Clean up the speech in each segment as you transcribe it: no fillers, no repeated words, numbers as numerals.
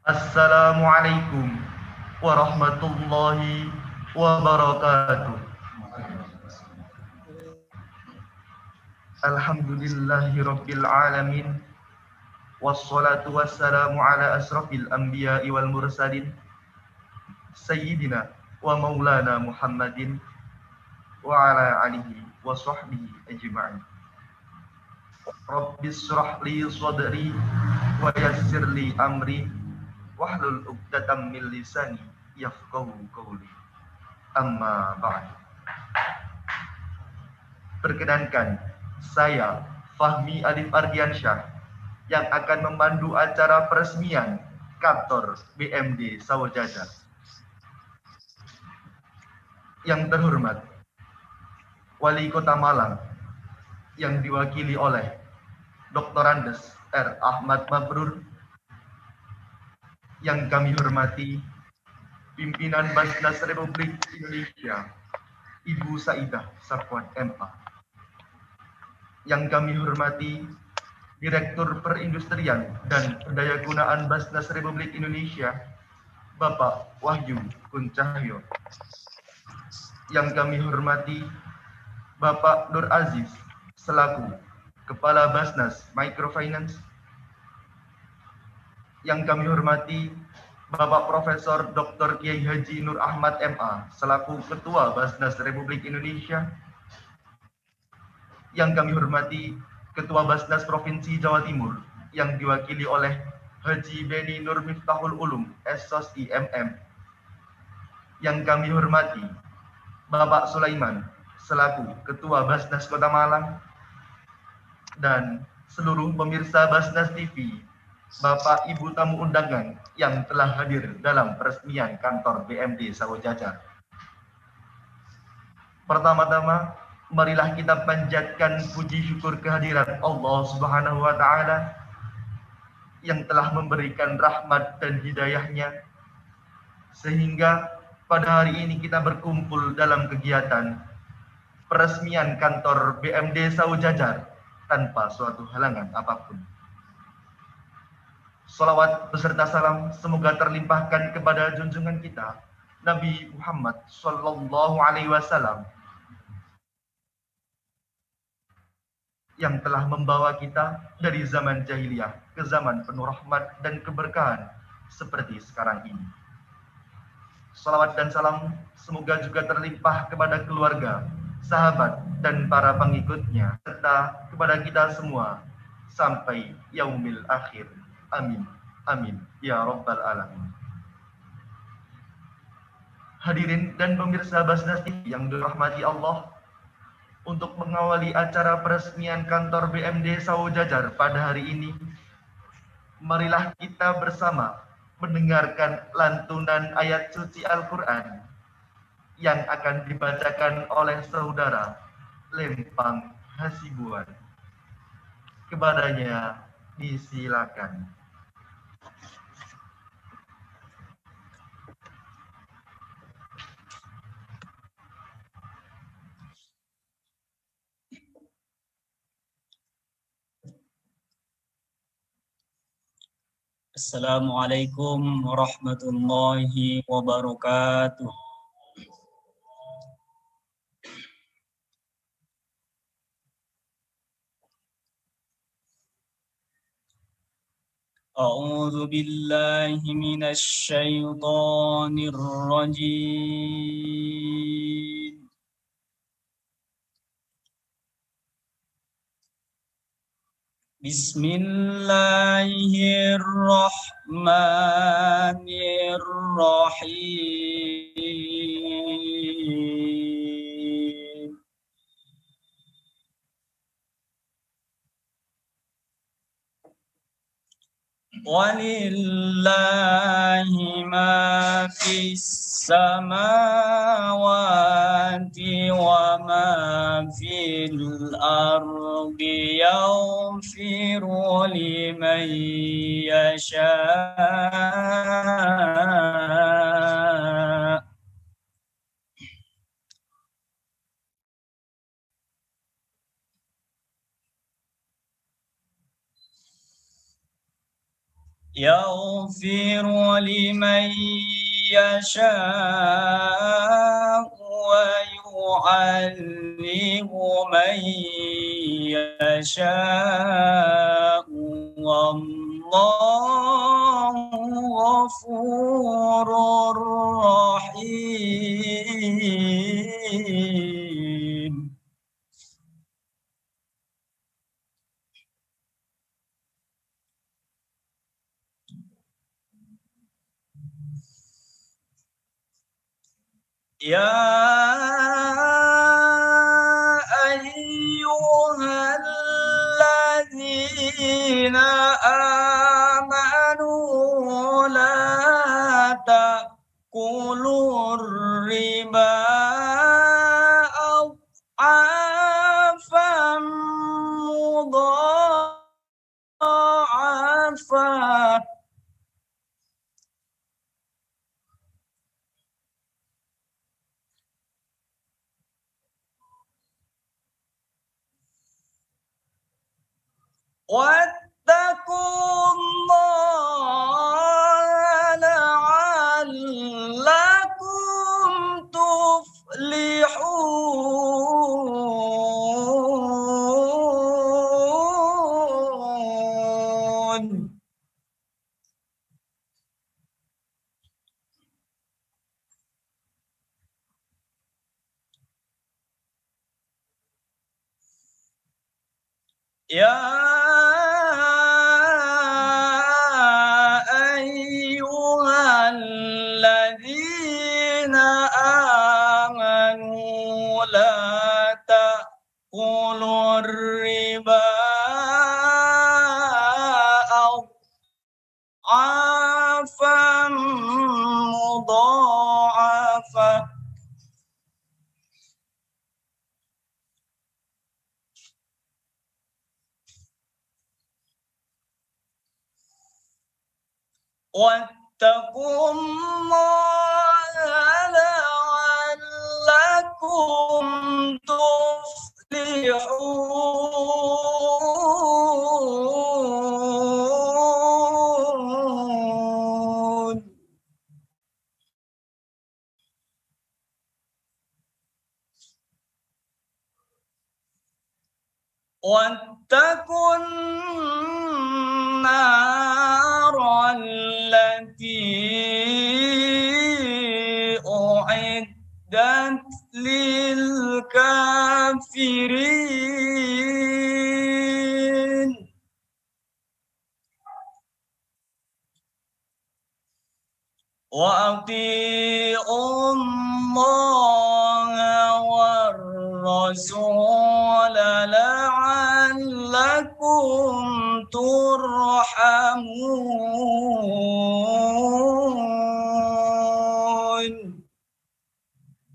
Assalamualaikum warahmatullahi wabarakatuh. Alhamdulillahirabbil alamin. Wassalatu wassalamu ala asrafil anbiya'i wal mursalin sayyidina wa maulana Muhammadin wa ala alihi wa sahbihi ajma'in. Rabbis shrah li sadri wa yassir li amri wahlul 'uqdatam min lisani yafqahu qawli. Amma ba'd. Perkenankan, saya Fahmi Alif Ardiansyah yang akan memandu acara peresmian kantor BMD Sawojajar. Yang terhormat Wali Kota Malang yang diwakili oleh Dr. Andes R. Ahmad Mabrur, yang kami hormati Pimpinan Basnas Republik Indonesia Ibu Saidah Safwan MA, yang kami hormati Direktur Perindustrian dan Pendayagunaan Basnas Republik Indonesia Bapak Wahyu Kuncahyo, yang kami hormati Bapak Nur Aziz selaku Kepala Basnas Microfinance, yang kami hormati Bapak Profesor Dr. Kiai Haji Nur Ahmad MA selaku Ketua Basnas Republik Indonesia, yang kami hormati Ketua Basnas Provinsi Jawa Timur yang diwakili oleh Haji Beni Nur Miftahul Ulum SOS IMM, yang kami hormati Bapak Sulaiman selaku Ketua Basnas Kota Malang, dan seluruh pemirsa Basnas TV, Bapak Ibu tamu undangan yang telah hadir dalam peresmian kantor BMD Sawojajar. Pertama-tama, marilah kita panjatkan puji syukur kehadirat Allah Subhanahu wa Ta'ala yang telah memberikan rahmat dan hidayahnya, sehingga pada hari ini kita berkumpul dalam kegiatan peresmian kantor BMD Sawojajar tanpa suatu halangan apapun. Salawat beserta salam semoga terlimpahkan kepada junjungan kita Nabi Muhammad Sallallahu Alaihi Wasallam yang telah membawa kita dari zaman jahiliyah ke zaman penuh rahmat dan keberkahan seperti sekarang ini. Salawat dan salam semoga juga terlimpah kepada keluarga, sahabat, dan para pengikutnya, serta kepada kita semua sampai yaumil akhir. Amin. Amin. Ya Rabbal Alamin. Hadirin dan pemirsa Basnas TV yang dirahmati Allah, untuk mengawali acara peresmian kantor BMD Sawojajar pada hari ini, marilah kita bersama mendengarkan lantunan ayat suci Al-Quran yang akan dibacakan oleh saudara Lempang Hasibuan. Kepadanya disilakan. Assalamualaikum warahmatullahi wabarakatuh. A'udzu billahi minasy syaithanir rajim. Bismillahirrahmanirrahim. Walillahi ma fis samawati wa ma fil ardi yaghfiru liman yasha. يغفر لمن يشاء ويعذب من يشاء والله غفور رحيم. يا أيها الذين آمنوا لا تأكلوا الربا أضعافا مضاعفة واتقوا الله لعلكم تفلحون. يا أيها الذين آمنوا لا تأكلوا الربا أضعافا مضاعفة واتقوا الله لعلكم تفلحون. واتقوا النار التي أعدت للكافرين. وأطيعوا الله والرسول لعلكم ترحمون.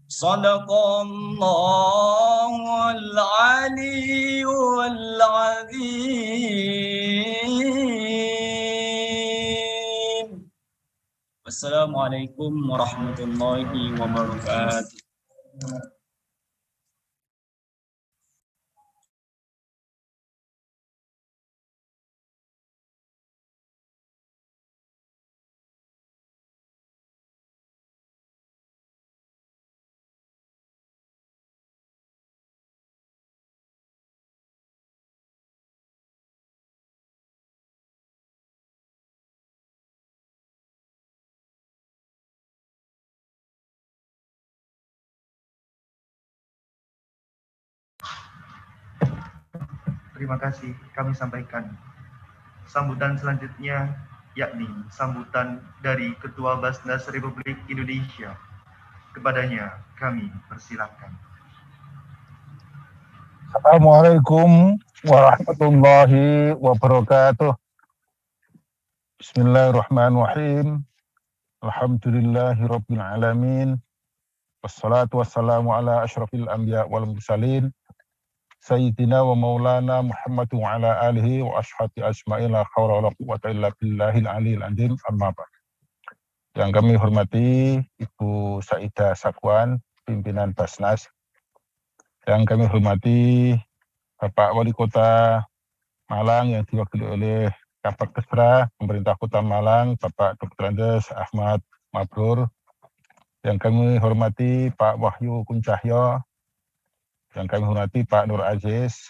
صدق الله العلي العظيم. Assalamualaikum warahmatullahi wabarakatuh. Terima kasih kami sampaikan. Sambutan selanjutnya yakni sambutan dari Ketua Basnas Republik Indonesia. Kepadanya kami persilakan. Assalamualaikum warahmatullahi wabarakatuh. Bismillahirrahmanirrahim. Alhamdulillahirabbil alamin. Wassalatu wassalamu ala asyrafil anbiya wal mursalin. Sayyidina wa maulana Muhammad wa ala alihi wa ashabi ajma'in la haula wala quwwata illa billahil aliyil azim, amma ba'd. Yang kami hormati Ibu Saidah Sakwan, pimpinan Basnas. Yang kami hormati Bapak Wali Kota Malang yang diwakili oleh Kabak Kesra Pemerintah Kota Malang, Bapak Dr. Andes Ahmad Mabrur, yang kami hormati Pak Wahyu Kuncahyo, yang kami hormati Pak Nur Aziz,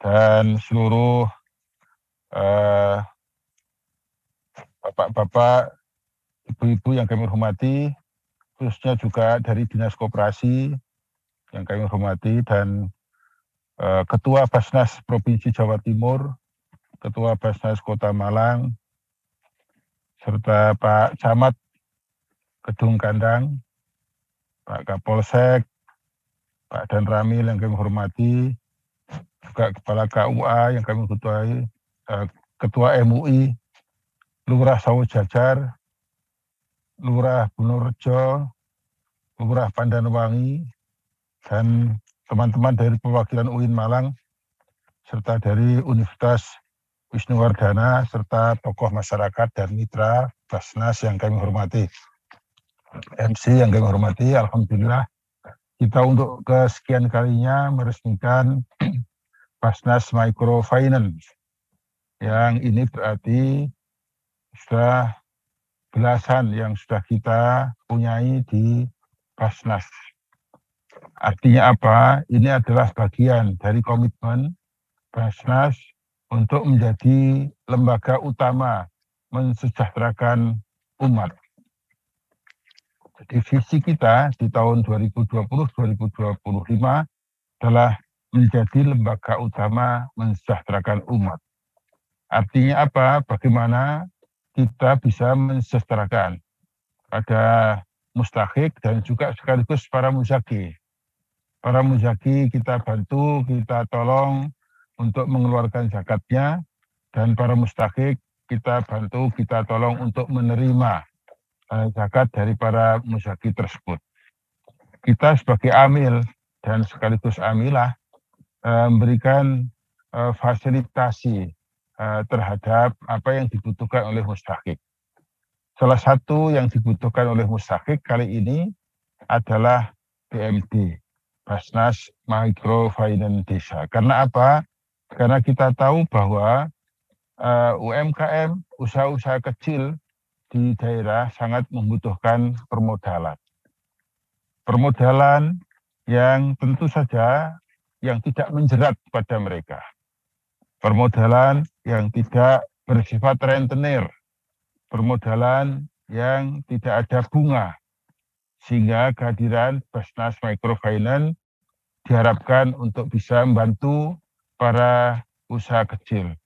dan seluruh bapak-bapak, ibu-ibu yang kami hormati, khususnya juga dari Dinas Koperasi yang kami hormati, dan Ketua Basnas Provinsi Jawa Timur, Ketua Basnas Kota Malang, serta Pak Camat Kedung Kandang, Pak Kapolsek, Pak Dan Ramil yang kami hormati, juga Kepala KUA yang kami ketuai, Ketua MUI, Lurah Sawo Jajar, Lurah Bunorejo, Lurah Pandanwangi, dan teman-teman dari perwakilan UIN Malang, serta dari Universitas Wisnuwardana, serta tokoh masyarakat dan mitra Basnas yang kami hormati. MC yang kami hormati, alhamdulillah kita untuk kesekian kalinya meresmikan Basnas Microfinance, yang ini berarti sudah belasan yang sudah kita punyai di Basnas. Artinya apa? Ini adalah bagian dari komitmen Basnas untuk menjadi lembaga utama mensejahterakan umat. Jadi visi kita di tahun 2020-2025 adalah menjadi lembaga utama mensejahterakan umat. Artinya apa? Bagaimana kita bisa mensejahterakan pada mustahik dan juga sekaligus para muzaki. Para muzaki kita bantu, kita tolong untuk mengeluarkan zakatnya, dan para mustahik kita bantu, kita tolong untuk menerima zakat dari para muzaki tersebut. Kita sebagai amil dan sekaligus amilah memberikan fasilitasi terhadap apa yang dibutuhkan oleh mustahik. Salah satu yang dibutuhkan oleh mustahik kali ini adalah BMD, Basnas Microfinance Desa. Karena apa? Karena kita tahu bahwa UMKM, usaha-usaha kecil di daerah sangat membutuhkan permodalan. Permodalan yang tentu saja yang tidak menjerat pada mereka. Permodalan yang tidak bersifat rentenir. Permodalan yang tidak ada bunga. Sehingga kehadiran Basnas Microfinance diharapkan untuk bisa membantu para usaha kecil.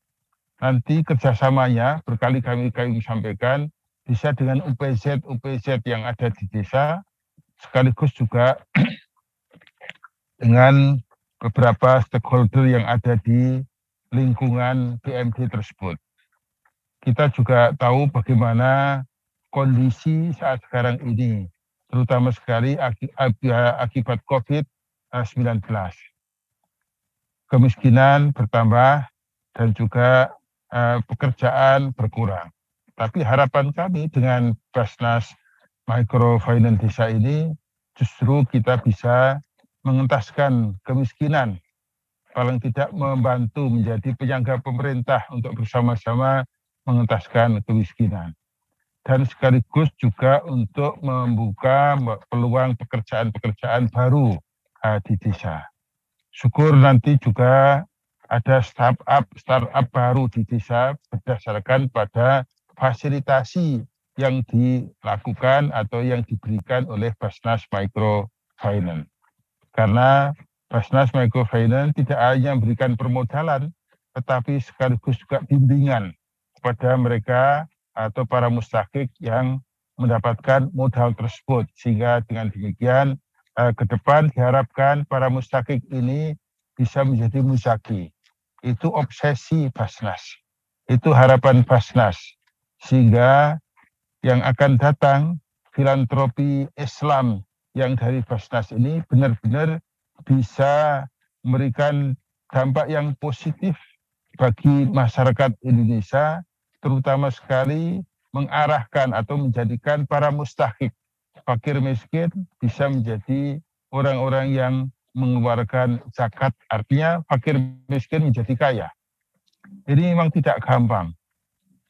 Nanti kerjasamanya berkali-kali kami sampaikan bisa dengan UPZ yang ada di desa, sekaligus juga dengan beberapa stakeholder yang ada di lingkungan BMD tersebut. Kita juga tahu bagaimana kondisi saat sekarang ini, terutama sekali akibat COVID-19. Kemiskinan bertambah dan juga pekerjaan berkurang. Tapi harapan kami dengan Basnas Microfinance Desa ini justru kita bisa mengentaskan kemiskinan, paling tidak membantu menjadi penyangga pemerintah untuk bersama-sama mengentaskan kemiskinan. Dan sekaligus juga untuk membuka peluang pekerjaan-pekerjaan baru di desa. Syukur nanti juga ada startup baru di desa berdasarkan pada fasilitasi yang dilakukan atau yang diberikan oleh Basnas Microfinance. Karena Basnas Microfinance tidak hanya memberikan permodalan, tetapi sekaligus juga bimbingan kepada mereka atau para mustahik yang mendapatkan modal tersebut. Sehingga dengan demikian ke depan diharapkan para mustahik ini bisa menjadi muzaki. Itu obsesi Basnas, itu harapan Basnas. Sehingga yang akan datang filantropi Islam yang dari Basnas ini benar-benar bisa memberikan dampak yang positif bagi masyarakat Indonesia, terutama sekali mengarahkan atau menjadikan para mustahik fakir miskin bisa menjadi orang-orang yang mengeluarkan zakat, artinya fakir miskin menjadi kaya. Ini memang tidak gampang.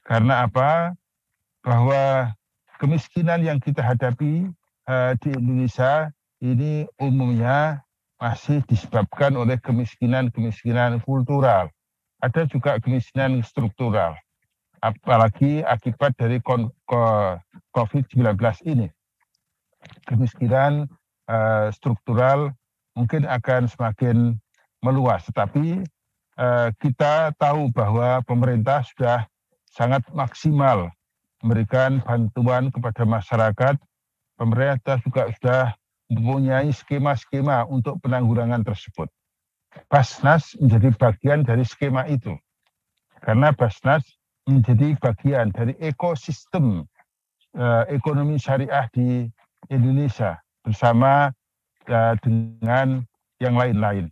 Karena apa? Bahwa kemiskinan yang kita hadapi di Indonesia ini umumnya masih disebabkan oleh kemiskinan kultural. Ada juga kemiskinan struktural. Apalagi akibat dari COVID-19 ini. Kemiskinan struktural mungkin akan semakin meluas. Tetapi kita tahu bahwa pemerintah sudah sangat maksimal memberikan bantuan kepada masyarakat. Pemerintah juga sudah mempunyai skema-skema untuk penanggulangan tersebut. Basnas menjadi bagian dari skema itu. Karena Basnas menjadi bagian dari ekosistem ekonomi syariah di Indonesia bersama dengan yang lain-lain.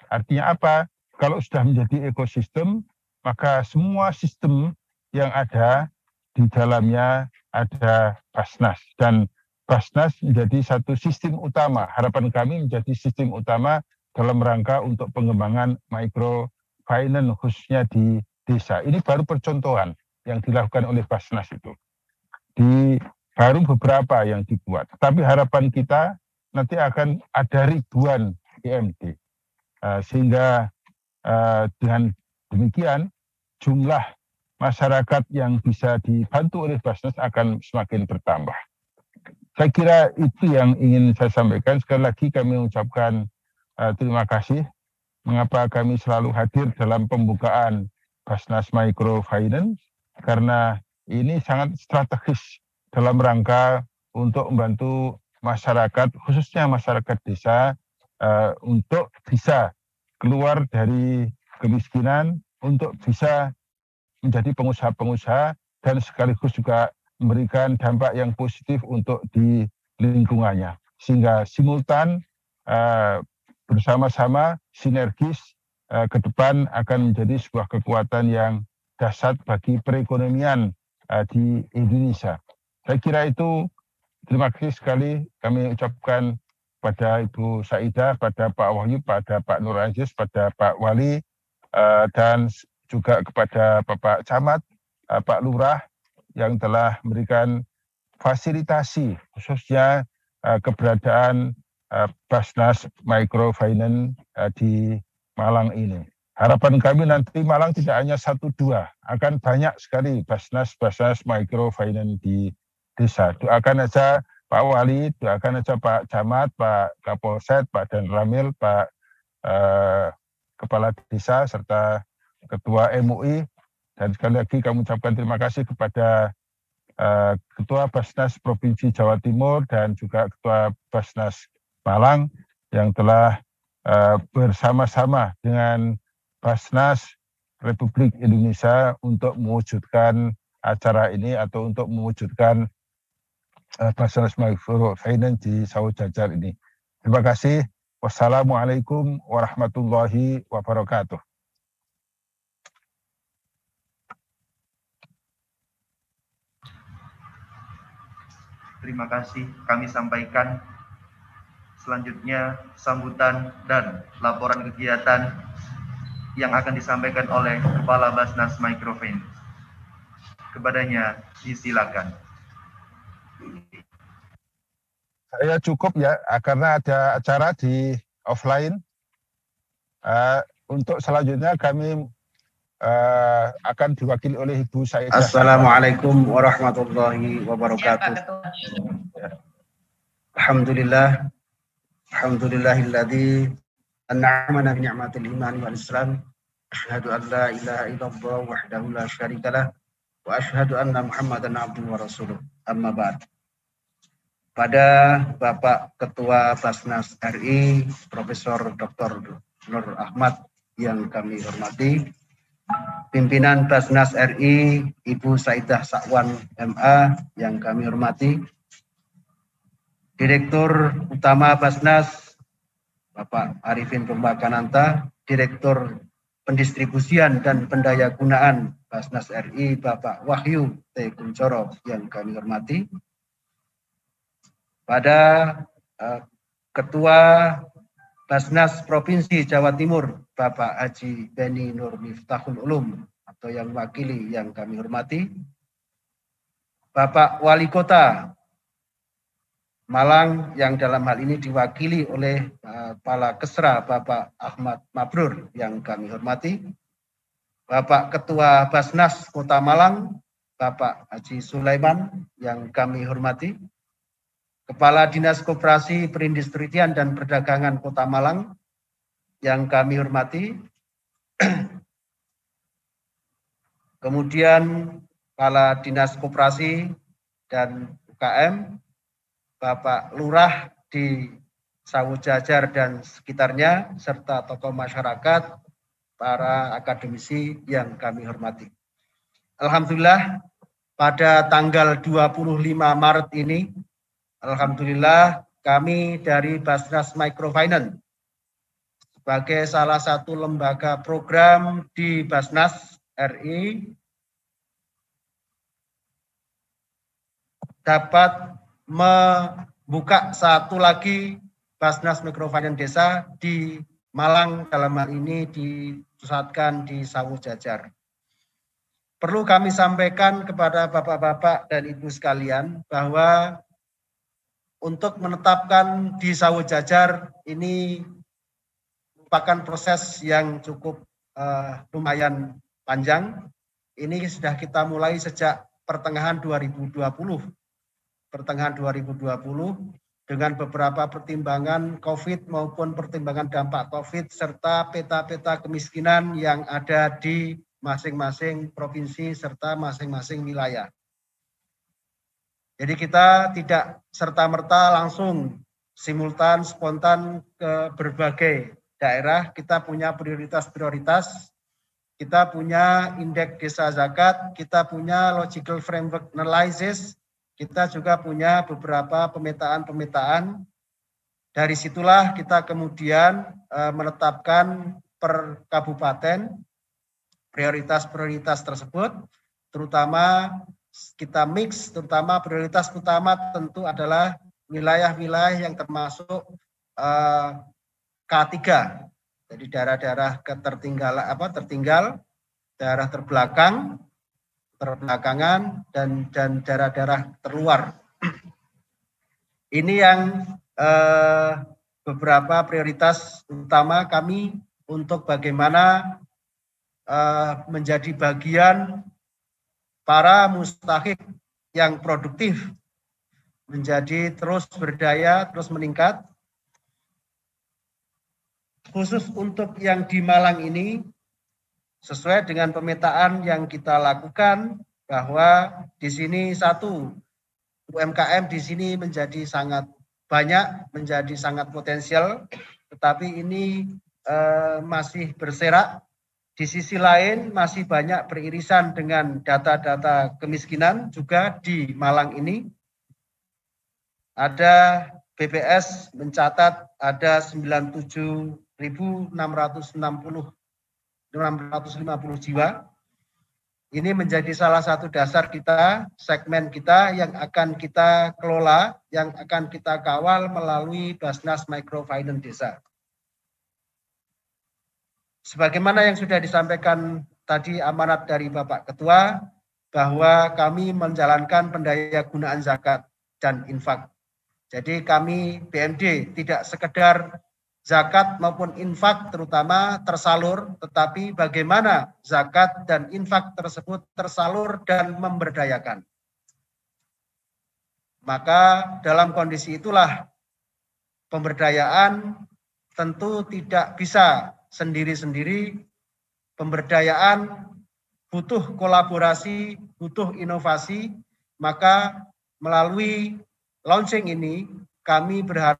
Artinya apa? Kalau sudah menjadi ekosistem, maka semua sistem yang ada di dalamnya ada Basnas. Dan Basnas menjadi satu sistem utama. Harapan kami menjadi sistem utama dalam rangka untuk pengembangan microfinance khususnya di desa. Ini baru percontohan yang dilakukan oleh Basnas itu. Baru beberapa yang dibuat. Tapi harapan kita nanti akan ada ribuan IMD. Sehingga dengan demikian jumlah masyarakat yang bisa dibantu oleh Basnas akan semakin bertambah. Saya kira itu yang ingin saya sampaikan. Sekali lagi kami mengucapkan terima kasih. Mengapa kami selalu hadir dalam pembukaan Basnas Microfinance? Karena ini sangat strategis dalam rangka untuk membantu masyarakat, khususnya masyarakat desa, untuk bisa keluar dari kemiskinan, untuk bisa menjadi pengusaha-pengusaha, dan sekaligus juga memberikan dampak yang positif untuk di lingkungannya. Sehingga simultan bersama-sama sinergis ke depan akan menjadi sebuah kekuatan yang dahsyat bagi perekonomian di Indonesia. Saya kira itu. Terima kasih sekali kami ucapkan pada Ibu Saidah, pada Pak Wahyu, pada Pak Nur Aziz, pada Pak Wali, dan juga kepada Bapak Camat, Pak Lurah yang telah memberikan fasilitasi khususnya keberadaan Basnas Microfinance di Malang ini. Harapan kami nanti Malang tidak hanya 1-2, akan banyak sekali Basnas Microfinance di desa. Doakan aja Pak Wali, doakan aja Pak Camat, Pak Kapolsek, Pak Dan Ramil, Pak Kepala Desa, serta Ketua MUI. Dan sekali lagi kami ucapkan terima kasih kepada Ketua Basnas Provinsi Jawa Timur dan juga Ketua Basnas Malang yang telah bersama-sama dengan Basnas Republik Indonesia untuk mewujudkan acara ini atau untuk mewujudkan Basnas Microfinance di Sawo Jajar ini. Terima kasih. Wassalamualaikum warahmatullahi wabarakatuh. Terima kasih kami sampaikan. Selanjutnya sambutan dan laporan kegiatan yang akan disampaikan oleh Kepala Basnas Microfinance. Kepadanya disilakan. Saya cukup ya, karena ada acara di offline. Untuk selanjutnya kami akan diwakili oleh Ibu Saidah. Assalamualaikum warahmatullahi wabarakatuh. Alhamdulillah, alhamdulillahilladzi an'amana bi ni'matil iman wal islam. Asyhadu an la ilaha illallah wahdahu la syarikalah wa asyhadu anna Muhammadan abduhu wa rasuluh. Amma ba'd. Pada Bapak Ketua Basnas RI, Profesor Dr. Nur Ahmad yang kami hormati, Pimpinan Basnas RI, Ibu Saidah Sakwan MA yang kami hormati, Direktur Utama Basnas, Bapak Arifin Pembakananta, Direktur Pendistribusian dan Pendayagunaan Basnas RI, Bapak Wahyu T. Kuncoro yang kami hormati, pada Ketua Basnas Provinsi Jawa Timur, Bapak Haji Beni Nur Miftahul Ulum atau yang mewakili yang kami hormati, Bapak Wali Kota Malang yang dalam hal ini diwakili oleh Kepala Kesra Bapak Ahmad Mabrur yang kami hormati, Bapak Ketua Basnas Kota Malang Bapak Haji Sulaiman yang kami hormati, Kepala Dinas Koperasi Perindustrian dan Perdagangan Kota Malang yang kami hormati, kemudian Kepala Dinas Koperasi dan UKM Bapak Lurah di Sawu Jajar dan sekitarnya, serta tokoh masyarakat, para akademisi yang kami hormati. Alhamdulillah pada tanggal 25 Maret ini, alhamdulillah kami dari Basnas Microfinance sebagai salah satu lembaga program di Basnas RI dapat membuka satu lagi Basnas Microfinance Desa di Malang, dalam hal ini dipusatkan di Sawu Jajar. Perlu kami sampaikan kepada bapak-bapak dan ibu sekalian bahwa untuk menetapkan di Sawu Jajar ini merupakan proses yang cukup lumayan panjang. Ini sudah kita mulai sejak pertengahan 2020 dengan beberapa pertimbangan COVID maupun pertimbangan dampak COVID serta peta-peta kemiskinan yang ada di masing-masing provinsi serta masing-masing wilayah. Jadi kita tidak serta-merta langsung simultan, spontan ke berbagai daerah. Kita punya prioritas-prioritas, kita punya indeks desa zakat, kita punya logical framework analysis, kita juga punya beberapa pemetaan-pemetaan. Dari situlah kita kemudian menetapkan per kabupaten prioritas-prioritas tersebut, terutama kita mix, terutama prioritas utama tentu adalah wilayah-wilayah yang termasuk K3. Jadi daerah-daerah tertinggal, daerah terbelakangan dan daerah-daerah terluar. Ini yang beberapa prioritas utama kami untuk bagaimana menjadi bagian para mustahik yang produktif, menjadi terus berdaya, terus meningkat. Khusus untuk yang di Malang ini, sesuai dengan pemetaan yang kita lakukan, bahwa di sini satu, UMKM di sini menjadi sangat banyak, menjadi sangat potensial, tetapi ini masih berserak. Di sisi lain masih banyak beririsan dengan data-data kemiskinan juga di Malang ini. Ada BPS mencatat ada 97.650 jiwa. Ini menjadi salah satu dasar kita, segmen kita yang akan kita kelola, yang akan kita kawal melalui Basnas Microfinance Desa. Sebagaimana yang sudah disampaikan tadi amanat dari Bapak Ketua, bahwa kami menjalankan pendayagunaan zakat dan infak. Jadi kami BMD tidak sekedar zakat maupun infak terutama tersalur, tetapi bagaimana zakat dan infak tersebut tersalur dan memberdayakan. Maka dalam kondisi itulah pemberdayaan tentu tidak bisa sendiri-sendiri. Pemberdayaan butuh kolaborasi, butuh inovasi. Maka melalui launching ini kami berharap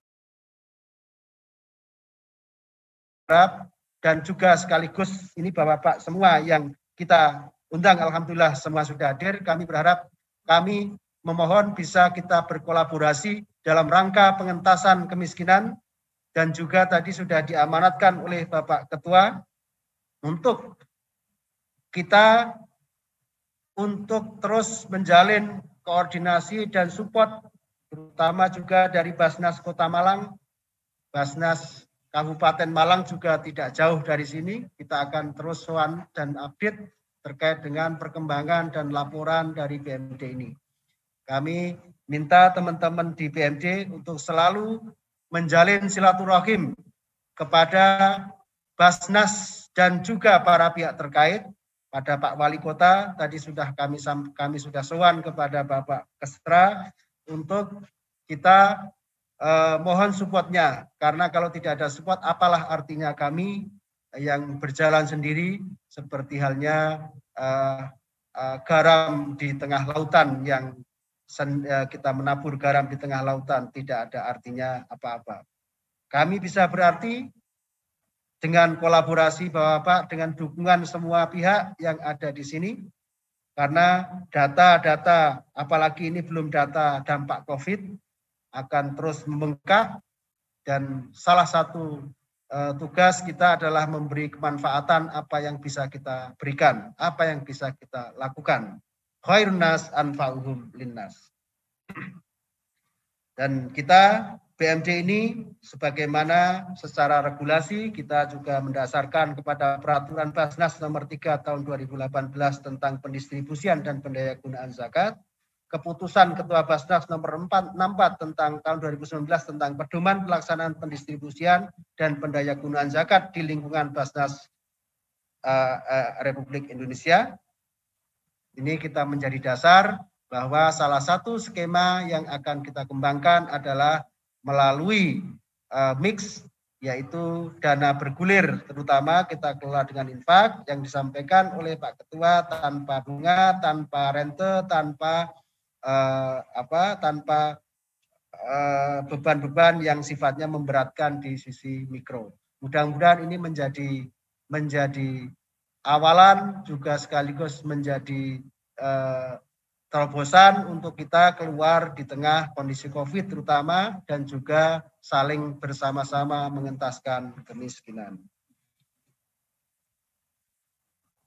dan juga sekaligus ini Bapak-Bapak semua yang kita undang, alhamdulillah semua sudah hadir. Kami berharap, kami memohon bisa kita berkolaborasi dalam rangka pengentasan kemiskinan, dan juga tadi sudah diamanatkan oleh Bapak Ketua untuk kita untuk terus menjalin koordinasi dan support, terutama juga dari Basnas Kota Malang, Basnas Kabupaten Malang juga tidak jauh dari sini. Kita akan terus sowan dan update terkait dengan perkembangan dan laporan dari BMD ini. Kami minta teman-teman di BMD untuk selalu menjalin silaturahim kepada Basnas dan juga para pihak terkait. Pada Pak Wali Kota tadi sudah kami sudah sowan kepada Bapak Kestra untuk kita mohon supportnya, karena kalau tidak ada support apalah artinya kami yang berjalan sendiri seperti halnya garam di tengah lautan yang kita menabur garam di tengah lautan tidak ada artinya apa-apa. Kami bisa berarti dengan kolaborasi Bapak, dengan dukungan semua pihak yang ada di sini, karena data-data, apalagi ini belum data dampak COVID, akan terus membengkak, dan salah satu tugas kita adalah memberi kemanfaatan apa yang bisa kita berikan, apa yang bisa kita lakukan. Khairun nas anfa'uhum linnas. Dan kita BMD ini sebagaimana secara regulasi kita juga mendasarkan kepada peraturan Basnas nomor 3 tahun 2018 tentang pendistribusian dan pendayagunaan zakat, keputusan Ketua Basnas nomor 64 tentang tahun 2019 tentang pedoman pelaksanaan pendistribusian dan pendayagunaan zakat di lingkungan Basnas Republik Indonesia. Ini kita menjadi dasar bahwa salah satu skema yang akan kita kembangkan adalah melalui mix, yaitu dana bergulir, terutama kita kelola dengan infak yang disampaikan oleh Pak Ketua, tanpa bunga, tanpa rente, tanpa beban-beban yang sifatnya memberatkan di sisi mikro. Mudah-mudahan ini menjadi awalan juga sekaligus menjadi terobosan untuk kita keluar di tengah kondisi COVID terutama, dan juga saling bersama-sama mengentaskan kemiskinan.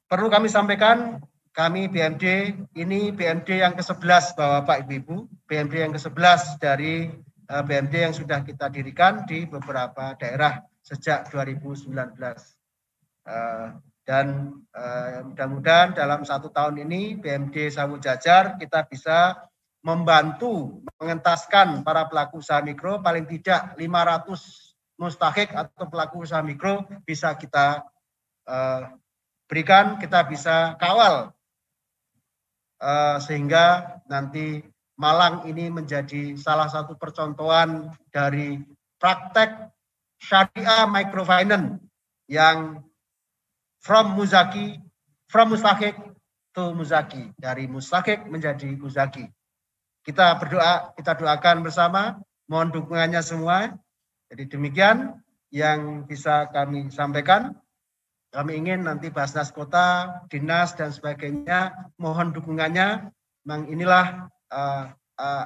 Perlu kami sampaikan, kami BMD ini BMD yang ke-11 Bapak Ibu-Ibu, BMD yang ke-11 dari BMD yang sudah kita dirikan di beberapa daerah sejak 2019. Dan mudah-mudahan dalam 1 tahun ini BMD Sawu Jajar kita bisa membantu mengentaskan para pelaku usaha mikro, paling tidak 500 mustahik atau pelaku usaha mikro bisa kita berikan, kita bisa kawal sehingga nanti Malang ini menjadi salah satu percontohan dari praktek syariah microfinance yang from mustahik to muzaki, dari mustahik menjadi muzaki. Kita berdoa, kita doakan bersama, mohon dukungannya semua. Jadi demikian yang bisa kami sampaikan. Kami ingin nanti Basnas Kota, Dinas dan sebagainya, mohon dukungannya. Memang inilah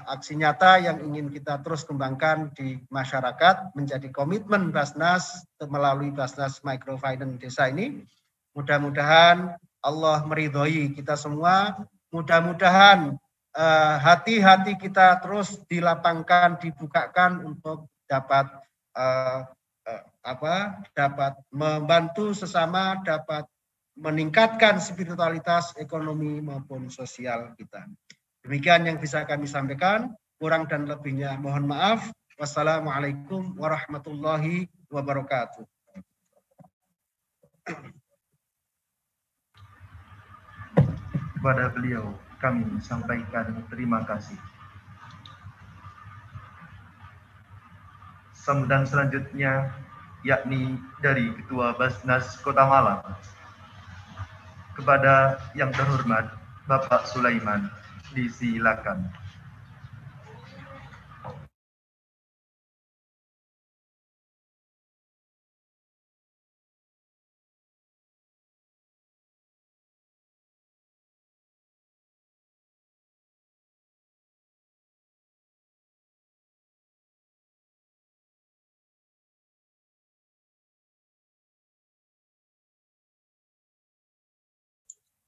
aksi nyata yang ingin kita terus kembangkan di masyarakat, menjadi komitmen Basnas melalui Basnas Microfinance Desa ini. Mudah-mudahan Allah meridhoi kita semua. Mudah-mudahan hati-hati kita terus dilapangkan, dibukakan untuk dapat dapat membantu sesama, dapat meningkatkan spiritualitas ekonomi maupun sosial kita. Demikian yang bisa kami sampaikan. Kurang dan lebihnya mohon maaf. Wassalamualaikum warahmatullahi wabarakatuh. Kepada beliau kami sampaikan terima kasih. Sambutan selanjutnya yakni dari Ketua Basnas Kota Malang. Kepada yang terhormat Bapak Sulaiman, disilakan.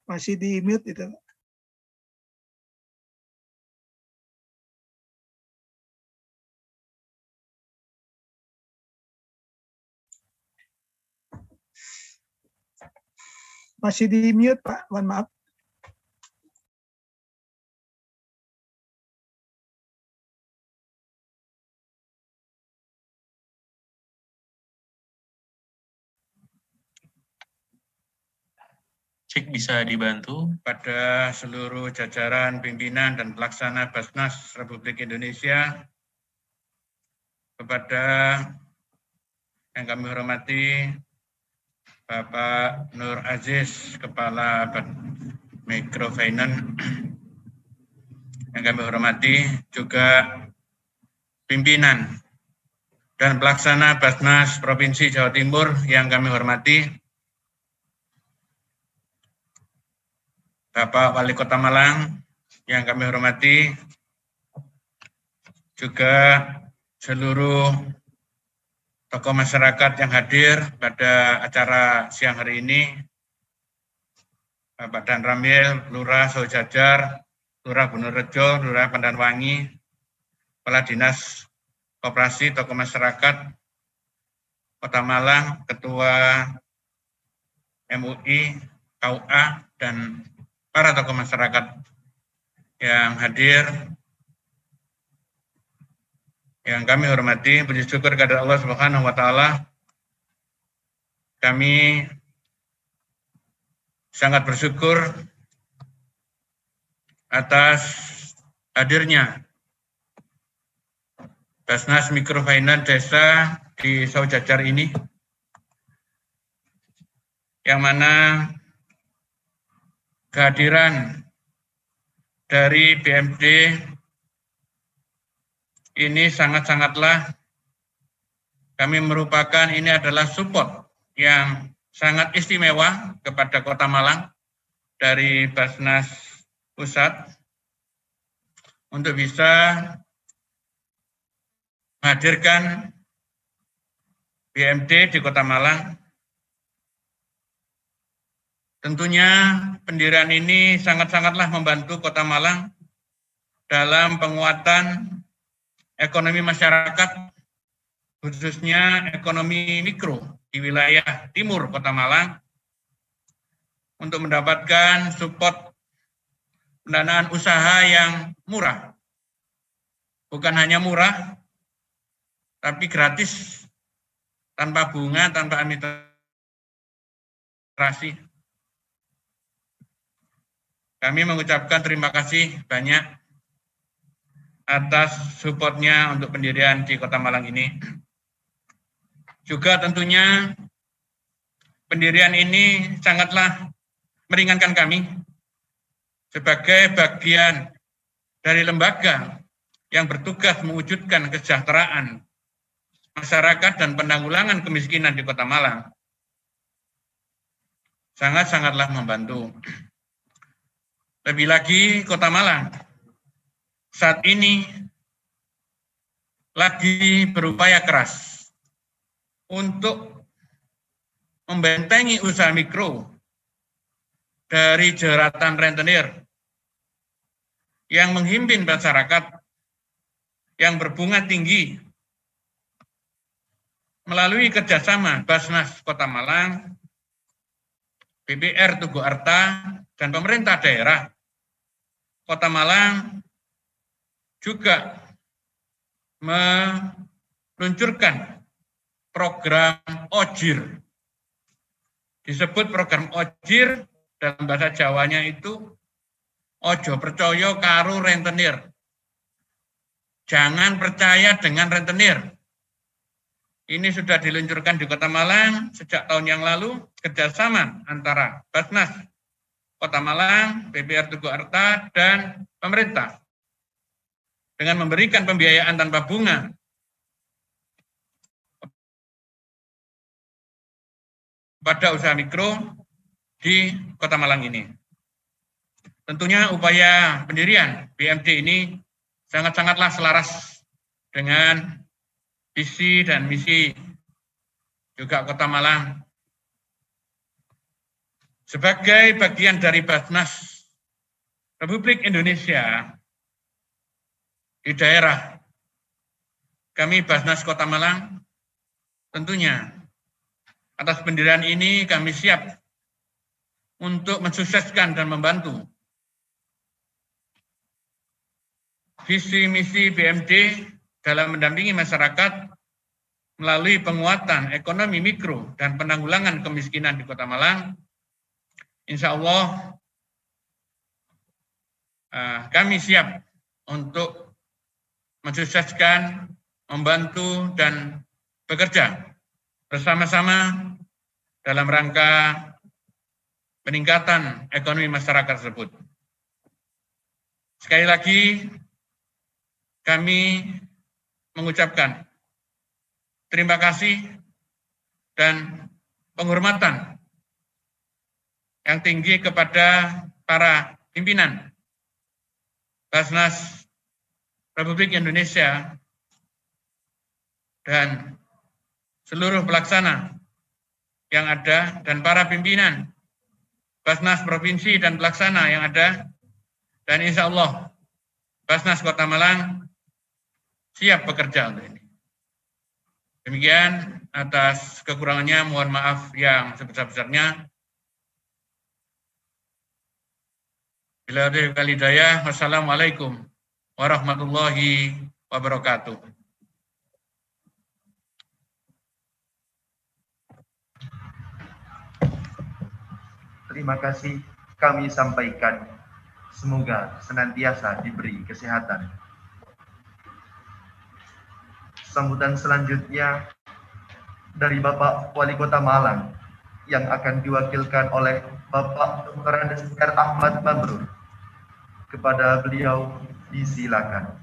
Masih di mute itu. Masih di mute, Pak. Mohon maaf. Cek bisa dibantu. Pada seluruh jajaran pimpinan dan pelaksana Basnas Republik Indonesia, kepada yang kami hormati Bapak Nur Aziz, Kepala Microfinance, yang kami hormati juga pimpinan dan pelaksana Basnas Provinsi Jawa Timur yang kami hormati, Bapak Wali Kota Malang yang kami hormati, juga seluruh tokoh masyarakat yang hadir pada acara siang hari ini, Bapak Dan Ramil, Lurah Sojajar, Lurah Bonorejo, Lurah Pandanwangi, Kepala Dinas Koperasi, tokoh masyarakat Kota Malang, Ketua MUI, KUA, dan para tokoh masyarakat yang hadir, yang kami hormati. Puji syukur kepada Allah Subhanahu wa Ta'ala, kami sangat bersyukur atas hadirnya Basnas Microfinance Desa di Saujajar ini, yang mana kehadiran dari BMD ini sangat-sangatlah kami merupakan, ini adalah support yang sangat istimewa kepada Kota Malang dari Basnas Pusat untuk bisa menghadirkan BMD di Kota Malang. Tentunya pendirian ini sangat-sangatlah membantu Kota Malang dalam penguatan ekonomi masyarakat, khususnya ekonomi mikro di wilayah timur Kota Malang, untuk mendapatkan support pendanaan usaha yang murah. Bukan hanya murah, tapi gratis, tanpa bunga, tanpa administrasi. Kami mengucapkan terima kasih banyak atas supportnya untuk pendirian di Kota Malang ini. Juga tentunya pendirian ini sangatlah meringankan kami sebagai bagian dari lembaga yang bertugas mewujudkan kesejahteraan masyarakat dan penanggulangan kemiskinan di Kota Malang. Sangat-sangatlah membantu. Lebih lagi Kota Malang saat ini lagi berupaya keras untuk membentengi usaha mikro dari jeratan rentenir yang menghimpit masyarakat yang berbunga tinggi. Melalui kerjasama Basnas Kota Malang, BPR Tugu Arta, dan pemerintah daerah, Kota Malang juga meluncurkan program OJIR. Disebut program OJIR, dalam bahasa Jawanya itu ojo percaya karo rentenir. Jangan percaya dengan rentenir. Ini sudah diluncurkan di Kota Malang sejak tahun yang lalu, kerjasama antara Basnas Kota Malang, BPR Tugu Arta, dan pemerintah, dengan memberikan pembiayaan tanpa bunga pada usaha mikro di Kota Malang ini. Tentunya upaya pendirian BMD ini sangat-sangatlah selaras dengan visi dan misi juga Kota Malang. Sebagai bagian dari Basnas Republik Indonesia di daerah, kami Basnas Kota Malang tentunya atas pendirian ini kami siap untuk mensukseskan dan membantu visi misi BMD dalam mendampingi masyarakat melalui penguatan ekonomi mikro dan penanggulangan kemiskinan di Kota Malang. Insya Allah kami siap untuk mensukseskan, membantu, dan bekerja bersama-sama dalam rangka peningkatan ekonomi masyarakat tersebut. Sekali lagi, kami mengucapkan terima kasih dan penghormatan yang tinggi kepada para pimpinan Basnas Republik Indonesia dan seluruh pelaksana yang ada dan para pimpinan Basnas Provinsi dan pelaksana yang ada, dan insya Allah Basnas Kota Malang siap bekerja untuk ini. Demikian, atas kekurangannya mohon maaf yang sebesar-besarnya. Bila ada hidayah, wassalamualaikum warahmatullahi wabarakatuh. Terima kasih kami sampaikan. Semoga senantiasa diberi kesehatan. Sambutan selanjutnya dari Bapak Wali Kota Malang yang akan diwakilkan oleh Bapak Dr. Andes Ahmad Mabrur. Kepada beliau disilakan.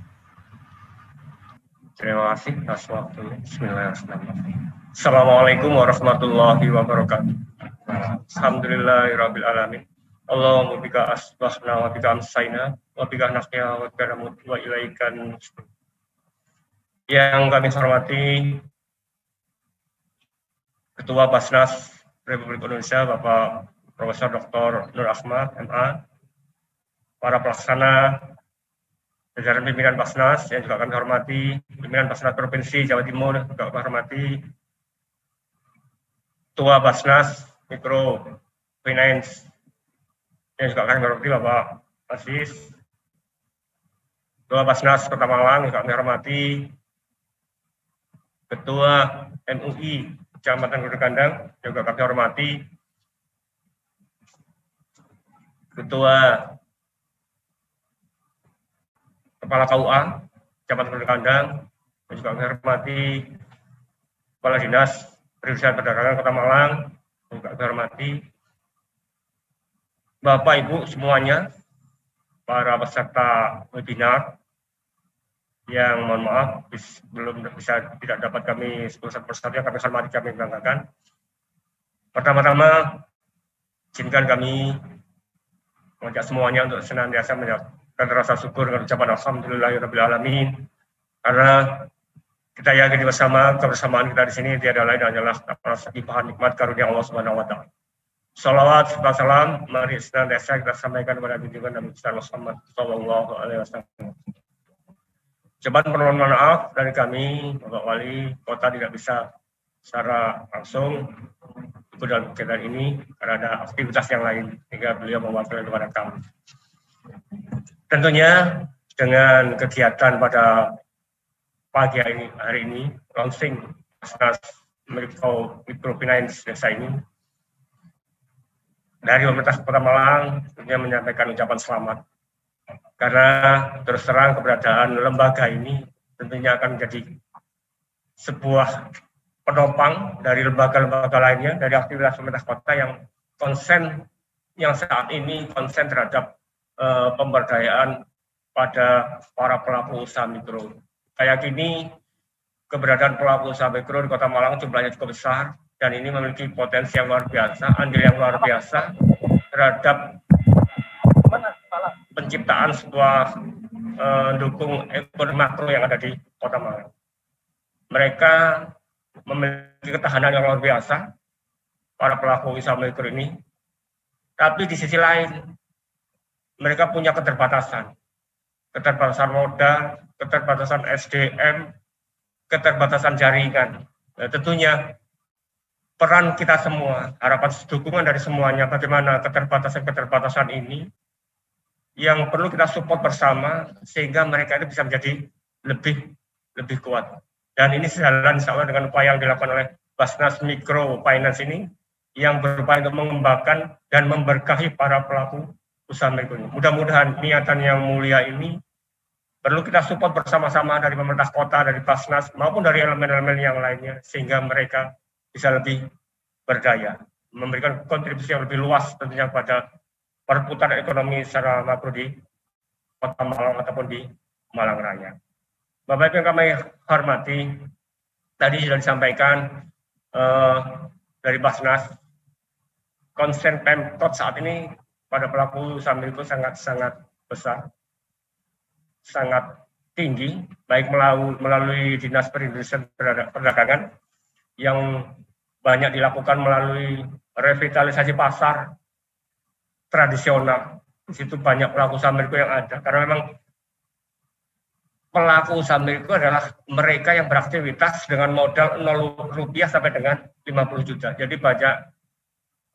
Terima kasih atas waktunya. Bismillahirrahmanirrahim. Assalamualaikum warahmatullahi wabarakatuh. Alhamdulillahirabbil alamin. Allahumma bika asbahna wa bika amsayna wa bika nahya wa bika namut wa ilaikan. Yang kami hormati Ketua Basnas Republik Indonesia Bapak Profesor Dr. Nur Ahmad MA, para pelaksana, jajaran pimpinan Basnas yang juga kami hormati, pimpinan Basnas Provinsi Jawa Timur juga kami hormati, Ketua Basnas Mikro Finance yang juga kami hormati Bapak Aziz, Ketua Basnas Kota Malang juga kami hormati, Ketua MUI Kecamatan Gunung Kandang juga kami hormati, Ketua Kepala KUA Kecamatan Gunung Kandang dan juga kami hormati Kepala Dinas Perindustrian Perdagangan Kota Malang dan juga kami hormati Bapak Ibu semuanya, para peserta webinar yang mohon maaf belum bisa tidak dapat kami persatu yang kami hormati, kami banggakan. Pertama-tama izinkan kami mengajak semuanya untuk senantiasa menyampaikan rasa syukur dengan ucapan alhamdulillahirabbil alamin, karena kita yakini bersama kebersamaan kita di sini tiada lain hanyalah atas limpahan nikmat karunia Allah Subhanahu wa taala. Shalawat serta salam mari senantiasa kita sampaikan kepada junjungan Nabi besar Muhammad sallallahu alaihi wasallam. Ucapan permohonan maaf dari kami, Bapak Wali Kota tidak bisa secara langsung ikut dalam kegiatan ini karena ada aktivitas yang lain, sehingga beliau mewakili kepada kami. Tentunya dengan kegiatan pada pagi hari ini, launching Basnas Microfinance Desa ini, dari pemerintah Kota Malang tentunya menyampaikan ucapan selamat. Karena terus terang keberadaan lembaga ini tentunya akan menjadi sebuah penopang dari lembaga-lembaga lainnya, dari aktivitas pemerintah kota yang konsen, yang saat ini konsen terhadap pemberdayaan pada para pelaku usaha mikro. Kayak gini, keberadaan pelaku usaha mikro di Kota Malang jumlahnya cukup besar, dan ini memiliki potensi yang luar biasa, andil yang luar biasa terhadap penciptaan sebuah dukung ekonomi makro yang ada di Kota Malang. Mereka memiliki ketahanan yang luar biasa, para pelaku usaha mikro ini. Tapi di sisi lain, mereka punya keterbatasan modal, keterbatasan SDM, keterbatasan jaringan. Nah, tentunya peran kita semua, harapan dukungan dari semuanya, bagaimana keterbatasan-keterbatasan ini yang perlu kita support bersama sehingga mereka itu bisa menjadi lebih kuat. Dan ini sejalan insya Allah dengan upaya yang dilakukan oleh Basnas Mikro Finance ini yang berupaya untuk mengembangkan dan memberkahi para pelaku usaha mikro ini. Mudah-mudahan niatan yang mulia ini perlu kita support bersama-sama dari pemerintah kota, dari Basnas maupun dari elemen-elemen yang lainnya sehingga mereka bisa lebih berdaya, memberikan kontribusi yang lebih luas tentunya pada perputaran ekonomi secara makro di Kota Malang ataupun di Malang Raya. Bapak Ibu yang kami hormati, tadi sudah disampaikan dari Basnas, konsen Pemkot saat ini pada pelaku usaha mikro sangat besar, sangat tinggi, baik melalui Dinas Perindustrian Perdagangan yang banyak dilakukan melalui revitalisasi pasar tradisional. Di situ banyak pelaku usaha mikro yang ada, karena memang pelaku usaha mikro adalah mereka yang beraktivitas dengan modal 0 rupiah sampai dengan 50 juta. Jadi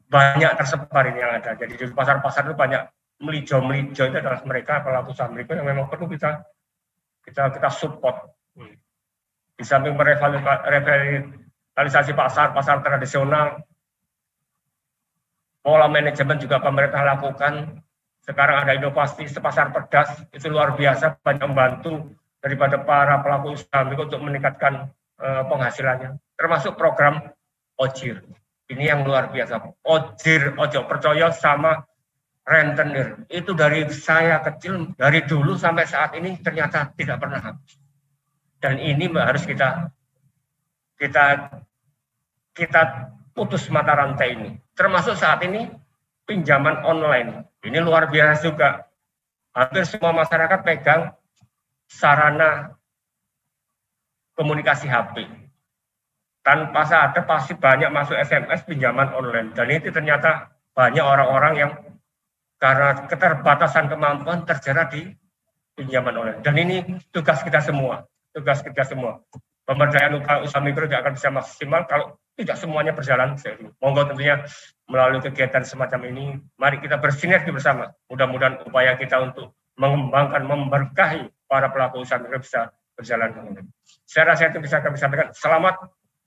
banyak tersebar ini yang ada. Jadi di pasar-pasar itu banyak melijo-melijo, itu adalah mereka pelaku usaha mikro yang memang perlu kita support. Di samping revitalisasi pasar tradisional, pola manajemen juga pemerintah lakukan. Sekarang ada inovasi pasar pedas, itu luar biasa, banyak membantu daripada para pelaku usaha mikro untuk meningkatkan penghasilannya. Termasuk program OJIR. Ini yang luar biasa. OJIR, ojo percaya sama rentenir. Itu dari saya kecil, dari dulu sampai saat ini ternyata tidak pernah habis. Dan ini harus kita putus mata rantai ini. Termasuk saat ini pinjaman online. Ini luar biasa juga. Hampir semua masyarakat pegang sarana komunikasi HP. Tanpa sadar pasti banyak masuk SMS pinjaman online. Dan itu ternyata banyak orang-orang yang karena keterbatasan kemampuan terjerat di pinjaman online. Dan ini tugas kita semua. Pemberdayaan usaha mikro tidak akan bisa maksimal kalau tidak semuanya berjalan seiring. Monggo tentunya melalui kegiatan semacam ini, mari kita bersinergi bersama. Mudah-mudahan upaya kita untuk mengembangkan, memberkahi para pelaku usaha mikro bisa berjalan dengan baik. Saya rasa itu bisa kami sampaikan. Selamat,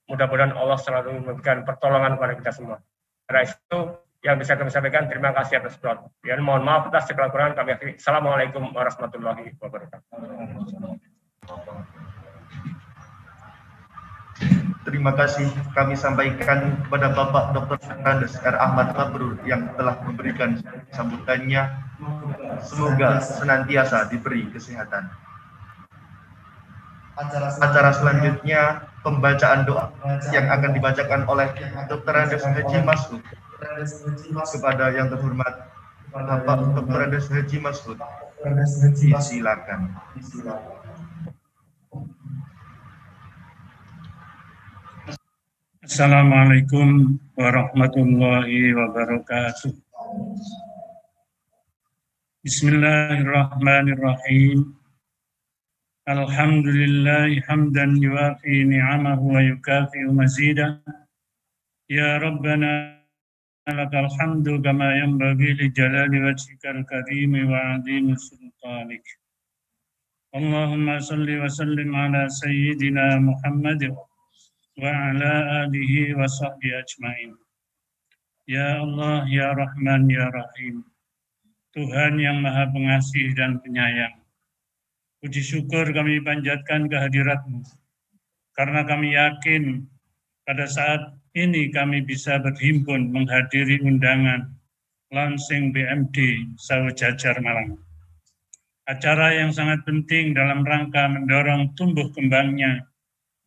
mudah-mudahan Allah selalu memberikan pertolongan kepada kita semua. Karena itu yang bisa kami sampaikan. Terima kasih atas perhatian. Mohon maaf atas segala kekurangan kami akhiri. Assalamualaikum warahmatullahi wabarakatuh. Terima kasih kami sampaikan kepada Bapak Dr. Andes R. Ahmad Mabrur yang telah memberikan sambutannya. Semoga senantiasa diberi kesehatan. Acara selanjutnya pembacaan doa yang akan dibacakan oleh Dr. Andes Haji Masud kepada yang terhormat Bapak Dr. Andes Haji Masud. Silakan. Assalamualaikum warahmatullahi wabarakatuh. Bismillahirrahmanirrahim. Alhamdulillah hamdan yuafi ni'amahu wa yukafi'u mazidah. Ya Rabbana lakal hamdu kama yanbaghi li jalali wajhikal karim wa 'azimi sultanik. Allahumma salli wa sallim ala sayyidina Muhammad wa ala alihi wa sahbihi ajmain. Ya Allah, Ya Rahman, Ya Rahim. Tuhan yang Maha Pengasih dan Penyayang. Puji syukur kami panjatkan kehadirat-Mu. Karena kami yakin pada saat ini kami bisa berhimpun menghadiri undangan launching BMD Sawojajar Malang. Acara yang sangat penting dalam rangka mendorong tumbuh kembangnya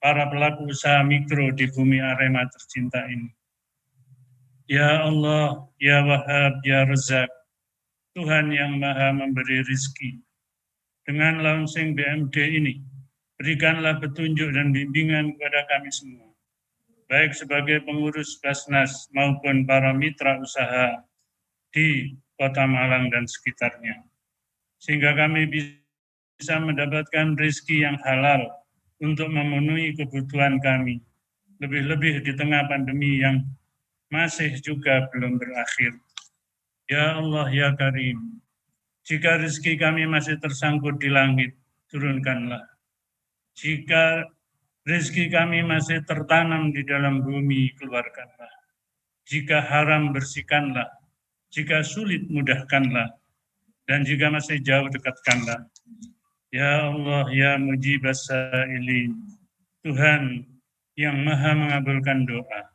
para pelaku usaha mikro di bumi Arema tercinta ini. Ya Allah, Ya Wahhab, Ya Razzaq, Tuhan yang Maha memberi rizki. Dengan launching BMD ini, berikanlah petunjuk dan bimbingan kepada kami semua, baik sebagai pengurus Basnas maupun para mitra usaha di Kota Malang dan sekitarnya, sehingga kami bisa mendapatkan rizki yang halal untuk memenuhi kebutuhan kami lebih-lebih di tengah pandemi yang masih juga belum berakhir. Ya Allah, ya Karim, jika rezeki kami masih tersangkut di langit, turunkanlah. Jika rezeki kami masih tertanam di dalam bumi, keluarkanlah. Jika haram, bersihkanlah. Jika sulit, mudahkanlah. Dan jika masih jauh, dekatkanlah. Ya Allah, ya mujibas sa'ilin, Tuhan yang maha mengabulkan doa.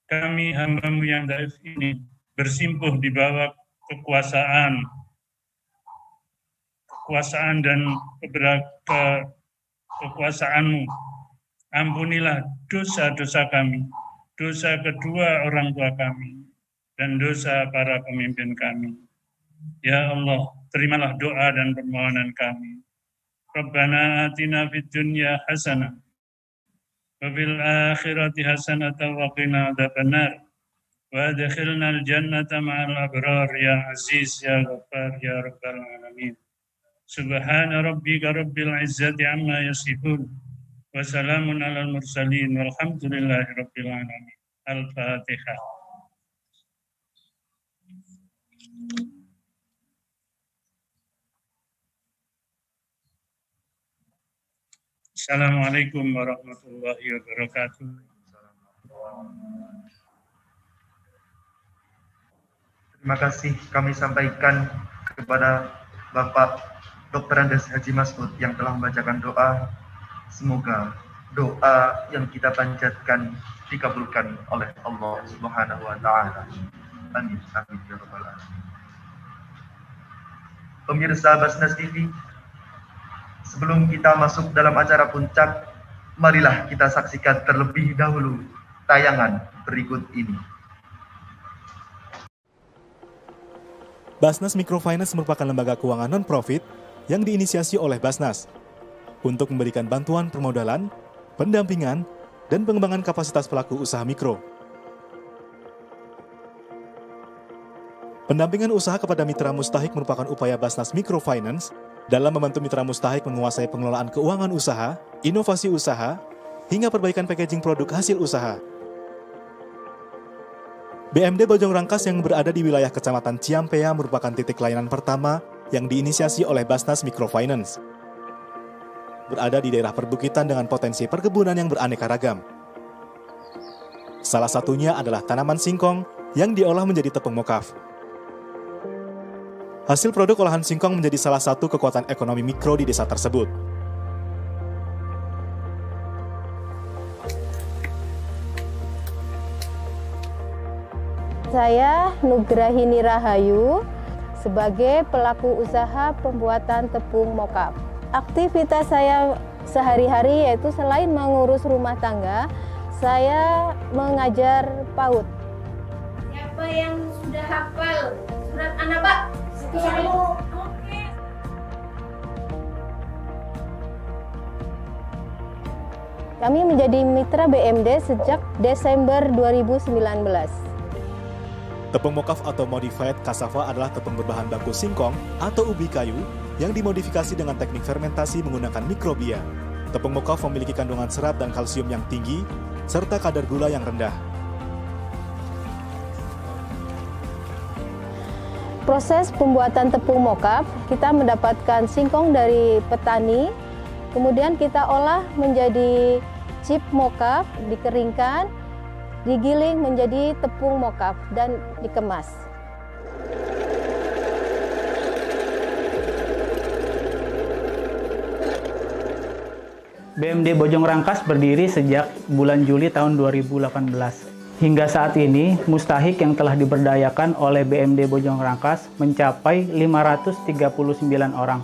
Kami hamba-Mu yang dhaif ini bersimpuh di bawah kekuasaan dan kekuasaan-Mu. Ampunilah dosa-dosa kami, dosa kedua orang tua kami, dan dosa para pemimpin kami. Ya Allah, terimalah doa dan permohonan kami. Rabbana atina fid dunya hasanah wa fil akhirati hasanah wa qina adzabannar wa adkhilnal jannata ma'al abrar ya aziz ya ghaffar ya rabbal alamin. Subhana rabbika rabbil izzati amma yasifun wa salamun alal mursalin walhamdulillahi rabbil alamin. Al-Fatihah. Assalamualaikum warahmatullahi wabarakatuh. Terima kasih kami sampaikan kepada Bapak Dr. Andes Haji Masud yang telah membacakan doa. Semoga doa yang kita panjatkan dikabulkan oleh Allah Subhanahu wa taala. Amin. Amin ya rabbal alamin. Pemirsa Basnas TV, sebelum kita masuk dalam acara puncak, marilah kita saksikan terlebih dahulu tayangan berikut ini. Basnas Microfinance merupakan lembaga keuangan non-profit yang diinisiasi oleh Basnas untuk memberikan bantuan permodalan, pendampingan, dan pengembangan kapasitas pelaku usaha mikro. Pendampingan usaha kepada mitra mustahik merupakan upaya Basnas Microfinance dalam membantu mitra mustahik menguasai pengelolaan keuangan usaha, inovasi usaha, hingga perbaikan packaging produk hasil usaha. BMD Bojong Rangkas yang berada di wilayah Kecamatan Ciampea merupakan titik layanan pertama yang diinisiasi oleh Basnas Microfinance. Berada di daerah perbukitan dengan potensi perkebunan yang beraneka ragam. Salah satunya adalah tanaman singkong yang diolah menjadi tepung mokaf. Hasil produk olahan singkong menjadi salah satu kekuatan ekonomi mikro di desa tersebut. Saya Nugrahini Rahayu sebagai pelaku usaha pembuatan tepung mokaf. Aktivitas saya sehari-hari yaitu selain mengurus rumah tangga, saya mengajar PAUD. Siapa yang sudah hafal surat An-Naba? Oke. Kami menjadi mitra BMD sejak Desember 2019. Tepung mokaf atau modified cassava adalah tepung berbahan baku singkong atau ubi kayu yang dimodifikasi dengan teknik fermentasi menggunakan mikrobia. Tepung mokaf memiliki kandungan serat dan kalsium yang tinggi, serta kadar gula yang rendah. Proses pembuatan tepung mokaf, kita mendapatkan singkong dari petani, kemudian kita olah menjadi chip mokaf, dikeringkan, digiling menjadi tepung mokaf dan dikemas. BMD Bojong Rangkas berdiri sejak bulan Juli tahun 2018. Hingga saat ini, mustahik yang telah diberdayakan oleh BMD Bojong Rangkas mencapai 539 orang.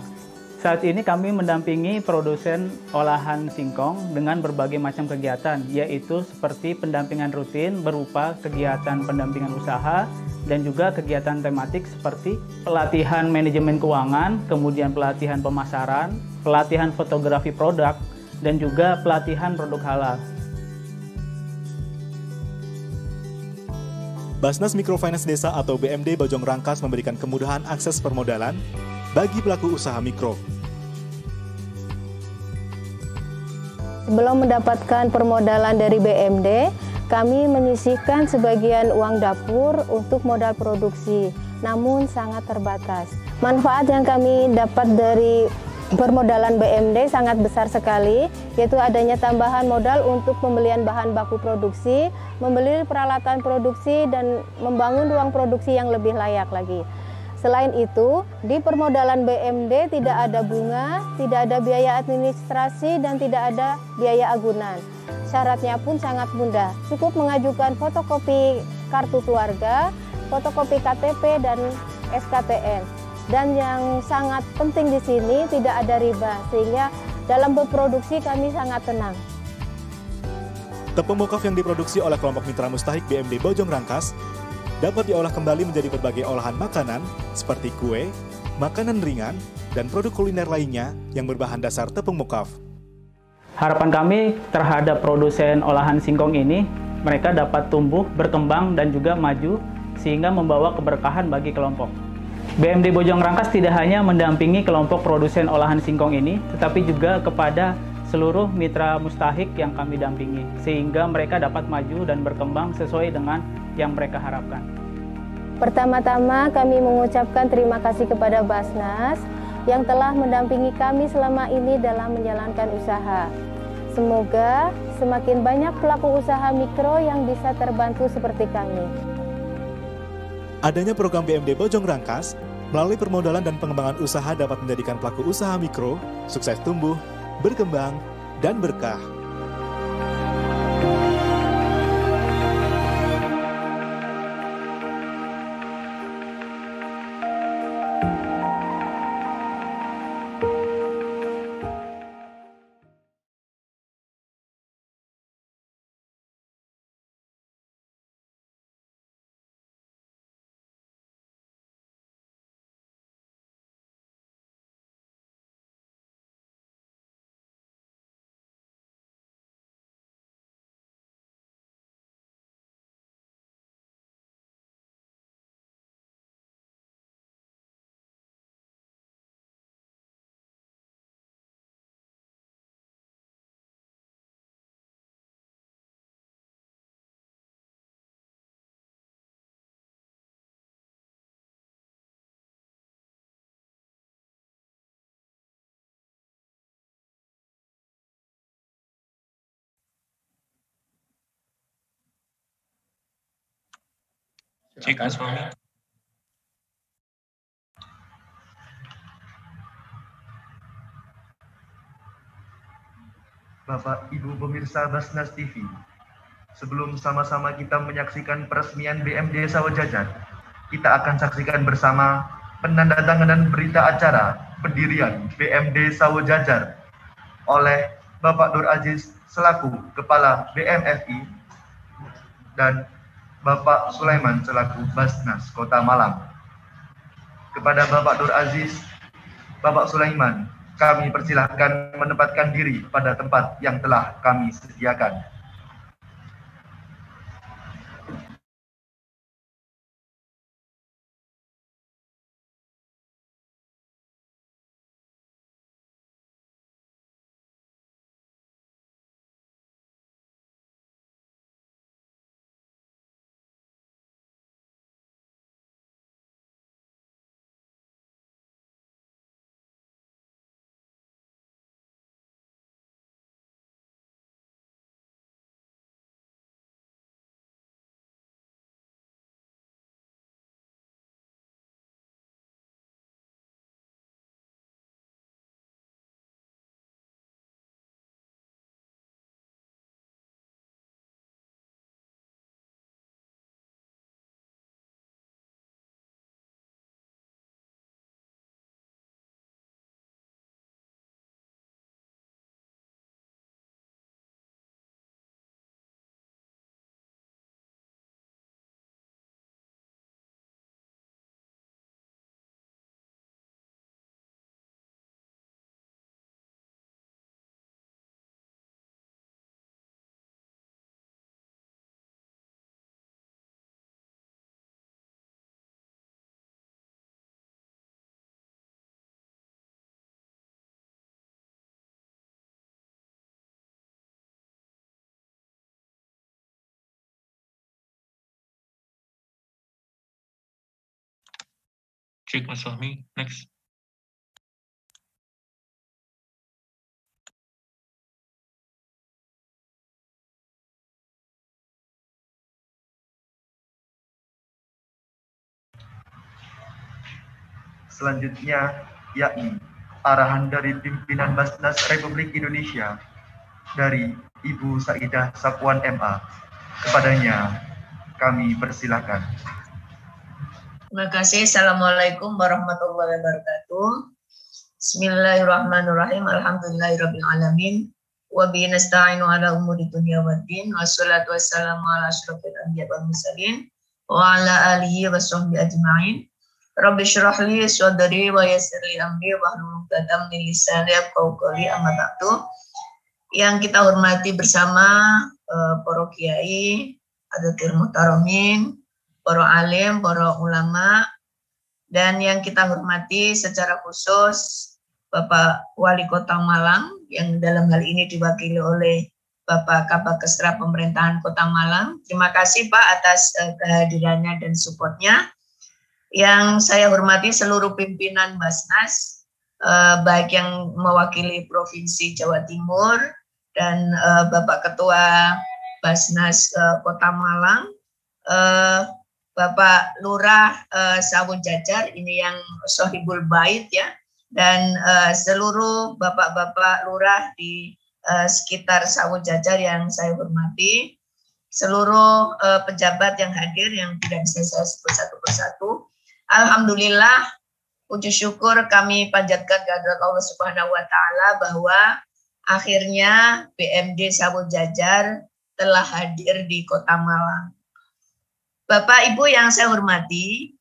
Saat ini kami mendampingi produsen olahan singkong dengan berbagai macam kegiatan, yaitu seperti pendampingan rutin berupa kegiatan pendampingan usaha dan juga kegiatan tematik seperti pelatihan manajemen keuangan, kemudian pelatihan pemasaran, pelatihan fotografi produk, dan juga pelatihan produk halal. Basnas Microfinance Desa atau BMD Bojong Rangkas memberikan kemudahan akses permodalan bagi pelaku usaha mikro. Sebelum mendapatkan permodalan dari BMD, kami menyisihkan sebagian uang dapur untuk modal produksi, namun sangat terbatas. Manfaat yang kami dapat dari permodalan BMD sangat besar sekali, yaitu adanya tambahan modal untuk pembelian bahan baku produksi, membeli peralatan produksi, dan membangun ruang produksi yang lebih layak lagi. Selain itu, di permodalan BMD tidak ada bunga, tidak ada biaya administrasi, dan tidak ada biaya agunan. Syaratnya pun sangat mudah, cukup mengajukan fotokopi kartu keluarga, fotokopi KTP, dan SKTN. Dan yang sangat penting di sini tidak ada riba, sehingga dalam berproduksi kami sangat tenang. Tepung mokaf yang diproduksi oleh kelompok mitra mustahik BMD Bojong Rangkas dapat diolah kembali menjadi berbagai olahan makanan seperti kue, makanan ringan, dan produk kuliner lainnya yang berbahan dasar tepung mokaf. Harapan kami terhadap produsen olahan singkong ini, mereka dapat tumbuh, berkembang, dan juga maju sehingga membawa keberkahan bagi kelompok. BMD Bojong Rangkas tidak hanya mendampingi kelompok produsen olahan singkong ini, tetapi juga kepada seluruh mitra mustahik yang kami dampingi, sehingga mereka dapat maju dan berkembang sesuai dengan yang mereka harapkan. Pertama-tama kami mengucapkan terima kasih kepada Basnas yang telah mendampingi kami selama ini dalam menjalankan usaha. Semoga semakin banyak pelaku usaha mikro yang bisa terbantu seperti kami. Adanya program BMD Bojong Rangkas melalui permodalan dan pengembangan usaha dapat menjadikan pelaku usaha mikro sukses tumbuh, berkembang, dan berkah. Silakan suami. Bapak Ibu pemirsa Basnas TV, sebelum sama-sama kita menyaksikan peresmian BMD Sawah Jajar, kita akan saksikan bersama penandatanganan berita acara pendirian BMD Sawah Jajar oleh Bapak Nur Aziz selaku Kepala BMFI dan Bapak Sulaiman selaku Basnas Kota Malang. Kepada Bapak Nur Aziz, Bapak Sulaiman, kami persilahkan menempatkan diri pada tempat yang telah kami sediakan. Cek Mas Fahmi, next. Selanjutnya, yakni arahan dari pimpinan Basnas Republik Indonesia dari Ibu Saidah Sapuan MA. Kepadanya kami persilakan. Terima kasih. Assalamualaikum warahmatullahi wabarakatuh. Bismillahirrahmanirrahim. Alhamdulillahirabbil alamin. Wa bihi nasta'inu ala umuri dunya waddin. Wassalatu wassalamu ala asyrofil anbiya wal mursalin wa ala alihi washabbihi ajma'in. Rabbi shrah li sadri wa yassir li amri wahlul 'uqdatam min lisani yafqahu qawli, amma ba'du. Yang kita hormati bersama para kiai, hadirin muhtaramin, para alim, para ulama, dan yang kita hormati secara khusus Bapak Wali Kota Malang yang dalam hal ini diwakili oleh Bapak Kabakesra Pemerintahan Kota Malang. Terima kasih Pak atas kehadirannya dan supportnya. Yang saya hormati seluruh pimpinan Basnas, baik yang mewakili Provinsi Jawa Timur dan Bapak Ketua Basnas Kota Malang, Bapak Lurah Sawut Jajar, ini yang Sohibul Bait ya, dan seluruh Bapak-Bapak Lurah di sekitar Sawut Jajar yang saya hormati, seluruh pejabat yang hadir yang tidak bisa saya sebut satu persatu. Alhamdulillah, puji syukur kami panjatkan kehadirat Allah Subhanahu wa Ta'ala bahwa akhirnya BMD Sawut Jajar telah hadir di Kota Malang. Bapak Ibu yang saya hormati,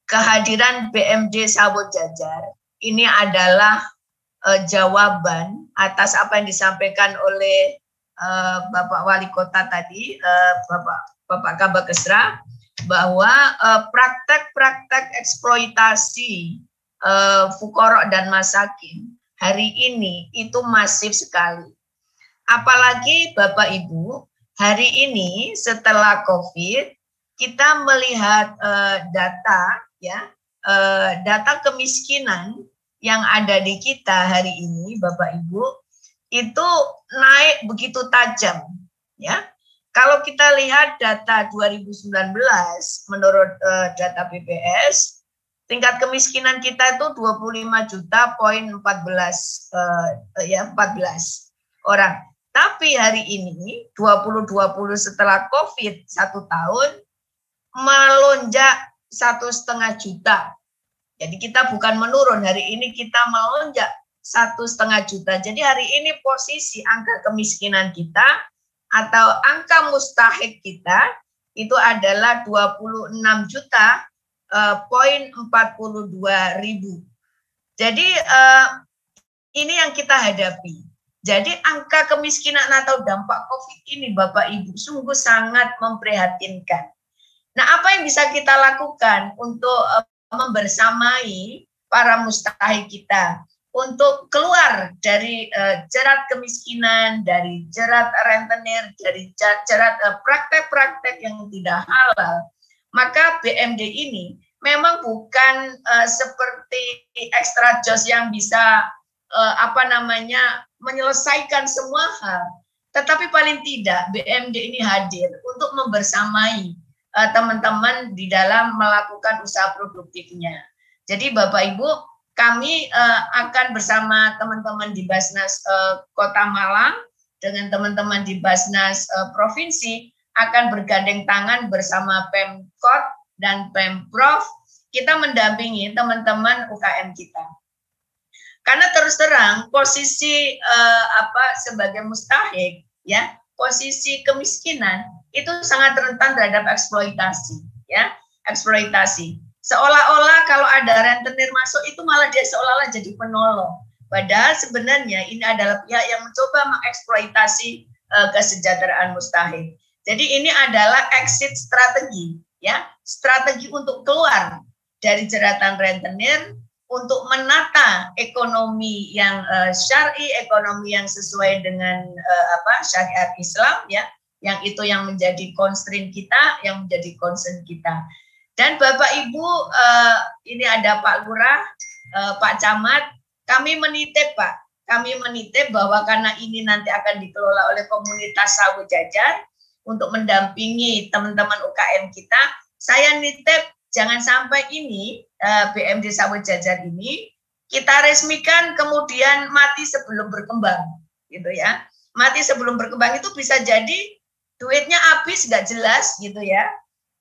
kehadiran BMD Sawut Jajar ini adalah jawaban atas apa yang disampaikan oleh Bapak Wali Kota tadi, Bapak Kabakesra, bahwa praktek-praktek eksploitasi fuqara dan masakin hari ini itu masif sekali. Apalagi Bapak Ibu, hari ini setelah COVID kita melihat data ya, data kemiskinan yang ada di kita hari ini Bapak Ibu itu naik begitu tajam ya. Kalau kita lihat data 2019 menurut data BPS, tingkat kemiskinan kita itu 25 juta poin 14 orang. Tapi hari ini 2020 setelah COVID 1 tahun melonjak 1,5 juta. Jadi kita bukan menurun, hari ini kita melonjak 1,5 juta. Jadi hari ini posisi angka kemiskinan kita atau angka mustahik kita itu adalah 26 juta poin 42 ribu. Jadi ini yang kita hadapi. Jadi angka kemiskinan atau dampak COVID ini Bapak Ibu sungguh sangat memprihatinkan. Nah, apa yang bisa kita lakukan untuk membersamai para mustahik kita untuk keluar dari jerat kemiskinan, dari jerat rentenir, dari jerat praktek-praktek yang tidak halal, maka BMD ini memang bukan seperti extra jos yang bisa menyelesaikan semua hal, tetapi paling tidak BMD ini hadir untuk membersamai teman-teman di dalam melakukan usaha produktifnya. Jadi Bapak Ibu, kami akan bersama teman-teman di Basnas Kota Malang dengan teman-teman di Basnas Provinsi akan bergandeng tangan bersama Pemkot dan Pemprov, kita mendampingi teman-teman UKM kita. Karena terus terang posisi sebagai mustahik ya, posisi kemiskinan itu sangat rentan terhadap eksploitasi ya, eksploitasi. Seolah-olah kalau ada rentenir masuk itu malah dia seolah-olah jadi penolong. Padahal sebenarnya ini adalah pihak yang mencoba mengeksploitasi kesejahteraan mustahik. Jadi ini adalah exit strategi, ya, strategi untuk keluar dari jeratan rentenir, untuk menata ekonomi yang syar'i, ekonomi yang sesuai dengan syariat Islam, ya, yang itu yang menjadi constraint kita, yang menjadi concern kita. Dan Bapak Ibu, ini ada Pak Lurah, Pak Camat, kami menitip Pak, kami menitip bahwa karena ini nanti akan dikelola oleh komunitas Sawo Jajar untuk mendampingi teman-teman UKM kita, saya nitip jangan sampai ini BMD Sawo Jajar ini kita resmikan kemudian mati sebelum berkembang, gitu ya. Mati sebelum berkembang itu bisa jadi duitnya habis nggak jelas, gitu ya.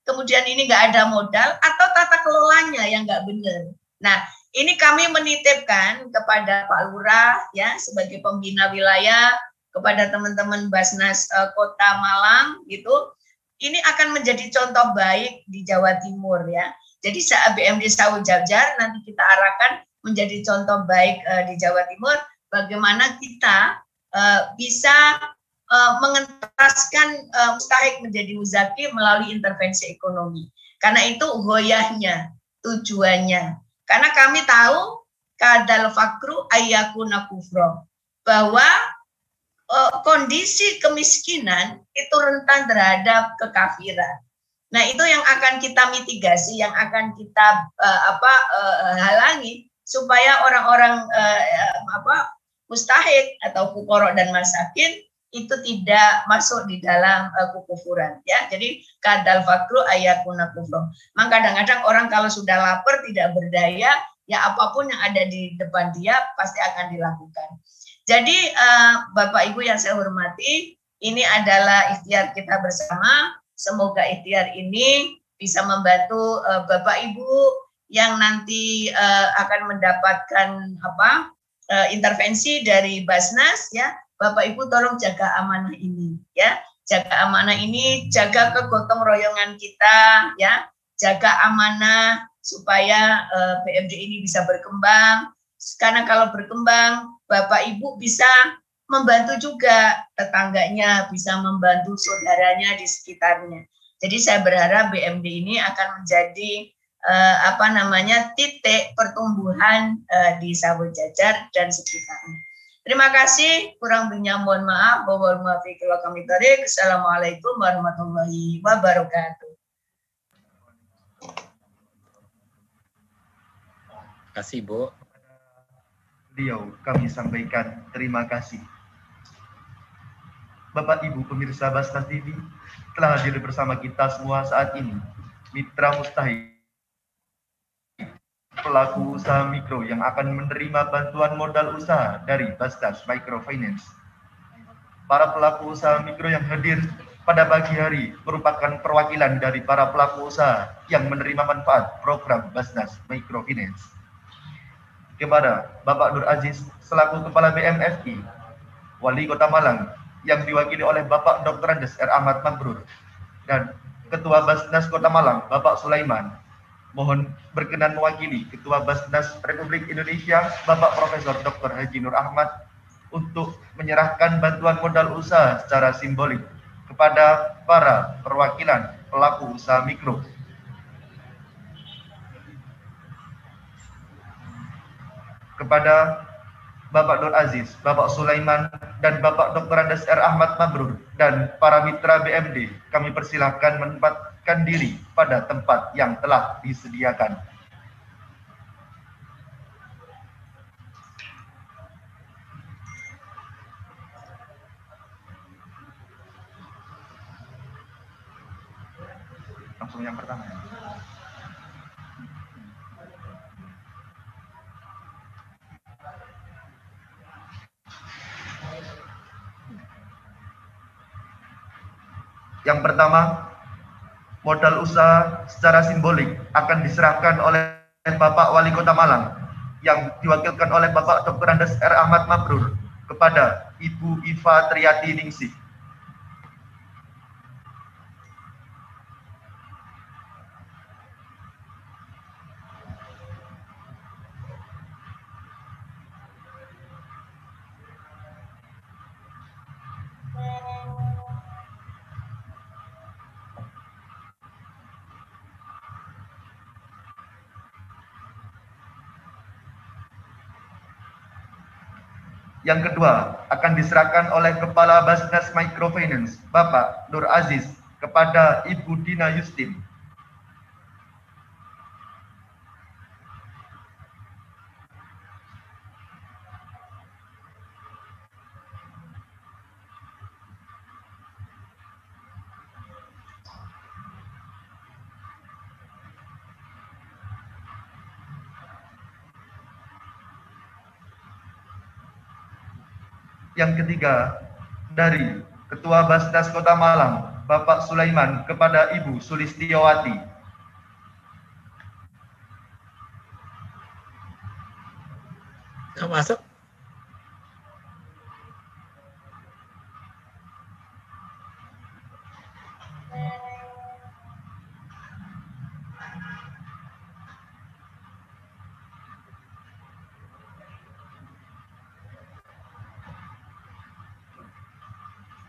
Kemudian ini nggak ada modal atau tata kelolanya yang nggak benar. Nah, ini kami menitipkan kepada Pak Lurah ya sebagai pembina wilayah, kepada teman-teman Basnas Kota Malang gitu. Ini akan menjadi contoh baik di Jawa Timur ya. Jadi saat BMD Sawo Jajar nanti kita arahkan menjadi contoh baik di Jawa Timur bagaimana kita bisa mengentaskan mustahik menjadi muzaki melalui intervensi ekonomi. Karena itu goyahnya, tujuannya. Karena kami tahu kadal fakru ayyakuna kufro, bahwa kondisi kemiskinan itu rentan terhadap kekafiran. Nah, itu yang akan kita mitigasi, yang akan kita halangi supaya orang-orang mustahik atau fuqara dan masakin itu tidak masuk di dalam kekufuran ya. Jadi kadal fakru ayakuna kufro. Maka kadang-kadang orang kalau sudah lapar tidak berdaya, ya apapun yang ada di depan dia pasti akan dilakukan. Jadi Bapak Ibu yang saya hormati, ini adalah ikhtiar kita bersama. Semoga ikhtiar ini bisa membantu Bapak Ibu yang nanti akan mendapatkan intervensi dari Basnas ya. Bapak Ibu tolong jaga amanah ini ya. Jaga amanah ini, jaga kegotong royongan kita ya. Jaga amanah supaya BMD ini bisa berkembang. Karena kalau berkembang, Bapak Ibu bisa membantu juga tetangganya, bisa membantu saudaranya di sekitarnya. Jadi saya berharap BMD ini akan menjadi titik pertumbuhan di Sawo Jajar dan sekitarnya. Terima kasih, kurang lebihnya mohon maaf. Assalamualaikum warahmatullahi wabarakatuh. Terima kasih, Bu. Beliau kami sampaikan terima kasih. Bapak Ibu pemirsa Basnas TV telah hadir bersama kita semua saat ini. Mitra mustahik, pelaku usaha mikro yang akan menerima bantuan modal usaha dari Basnas Microfinance. Para pelaku usaha mikro yang hadir pada pagi hari merupakan perwakilan dari para pelaku usaha yang menerima manfaat program Basnas Microfinance. Kepada Bapak Nur Aziz selaku Kepala BMFI, Wali Kota Malang yang diwakili oleh Bapak Dr. Andes R. Ahmad Mabrur dan Ketua Basnas Kota Malang Bapak Sulaiman, mohon berkenan mewakili Ketua Basnas Republik Indonesia Bapak Profesor Dr. Haji Nur Ahmad untuk menyerahkan bantuan modal usaha secara simbolik kepada para perwakilan pelaku usaha mikro. Kepada Bapak Nur Aziz, Bapak Sulaiman, dan Bapak Dr. Andes R. Ahmad Mabrur, dan para mitra BMD, kami persilahkan menempatkan diri pada tempat yang telah disediakan. Langsung yang pertama. Yang pertama, modal usaha secara simbolik akan diserahkan oleh Bapak Wali Kota Malang yang diwakilkan oleh Bapak Dr. Andes R. Ahmad Mabrur kepada Ibu Iva Triati Ningsih. Yang kedua, akan diserahkan oleh Kepala Basnas Microfinance, Bapak Nur Aziz, kepada Ibu Dina Yustin. Yang ketiga, dari Ketua Basnas Kota Malang, Bapak Sulaiman, kepada Ibu Sulistiowati. Nggak masuk.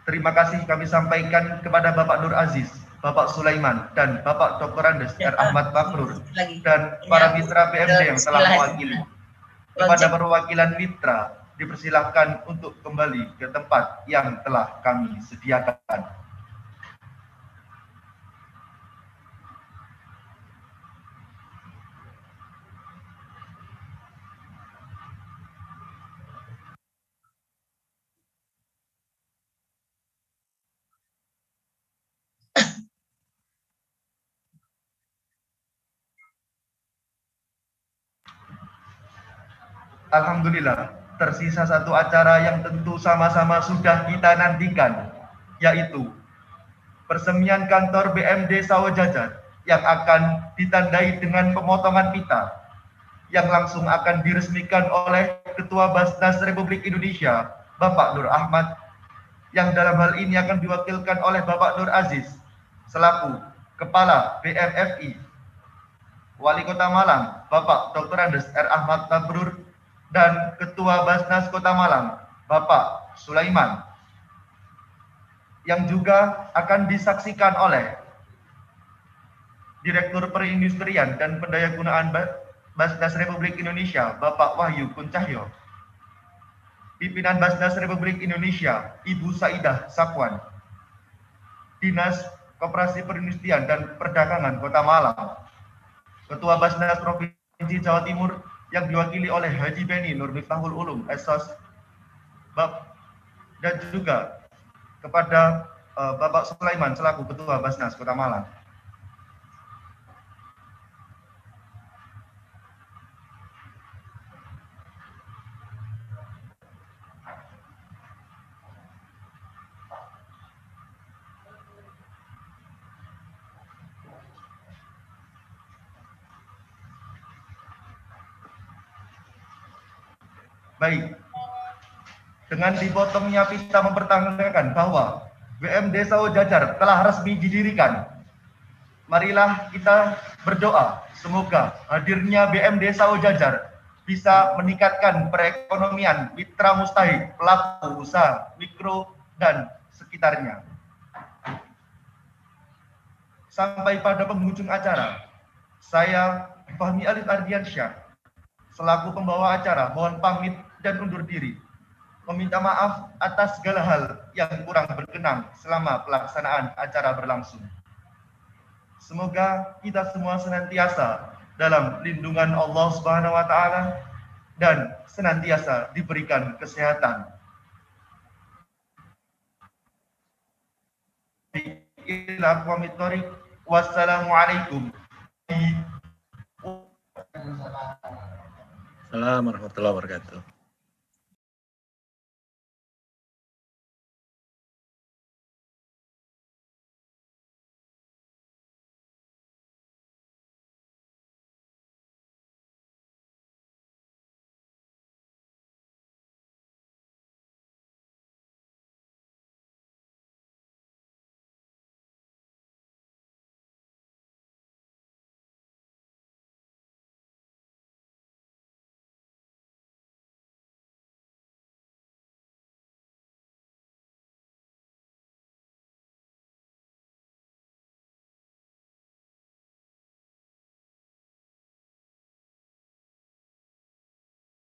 Terima kasih kami sampaikan kepada Bapak Nur Aziz, Bapak Sulaiman, dan Bapak Dr. Andes R. Ahmad Makrur, dan para mitra BMD yang telah mewakili. Kepada perwakilan mitra, dipersilahkan untuk kembali ke tempat yang telah kami sediakan. Alhamdulillah, tersisa satu acara yang tentu sama-sama sudah kita nantikan, yaitu peresmian kantor BMD Sawo Jajar yang akan ditandai dengan pemotongan pita, yang langsung akan diresmikan oleh Ketua Basnas Republik Indonesia, Bapak Nur Ahmad, yang dalam hal ini akan diwakilkan oleh Bapak Nur Aziz, selaku Kepala BMFI, Wali Kota Malang, Bapak Dr. Andes R. Ahmad Mabrur, dan Ketua Basnas Kota Malang, Bapak Sulaiman, yang juga akan disaksikan oleh Direktur Perindustrian dan Pendayagunaan Basnas Republik Indonesia, Bapak Wahyu Kuncahyo, Pimpinan Basnas Republik Indonesia, Ibu Saidah Sapwan, Dinas Koperasi Perindustrian dan Perdagangan Kota Malang, Ketua Basnas Provinsi Jawa Timur yang diwakili oleh Haji Beni Nur Miftahul Ulum, Esos, dan juga kepada Bapak Sulaiman selaku Ketua Basnas Kota Malang. Baik, dengan dipotongnya pita mempertanyakan bahwa BMD Sawo Jajar telah resmi didirikan. Marilah kita berdoa semoga hadirnya BMD Sawo Jajar bisa meningkatkan perekonomian mitra mustahik, pelaku usaha mikro dan sekitarnya. Sampai pada penghujung acara, saya Fahmi Alif Ardiansyah selaku pembawa acara mohon pamit dan undur diri, meminta maaf atas segala hal yang kurang berkenan selama pelaksanaan acara berlangsung. Semoga kita semua senantiasa dalam lindungan Allah Subhanahu wa taala dan senantiasa diberikan kesehatan. Wassalamualaikum. Assalamualaikum warahmatullahi wabarakatuh.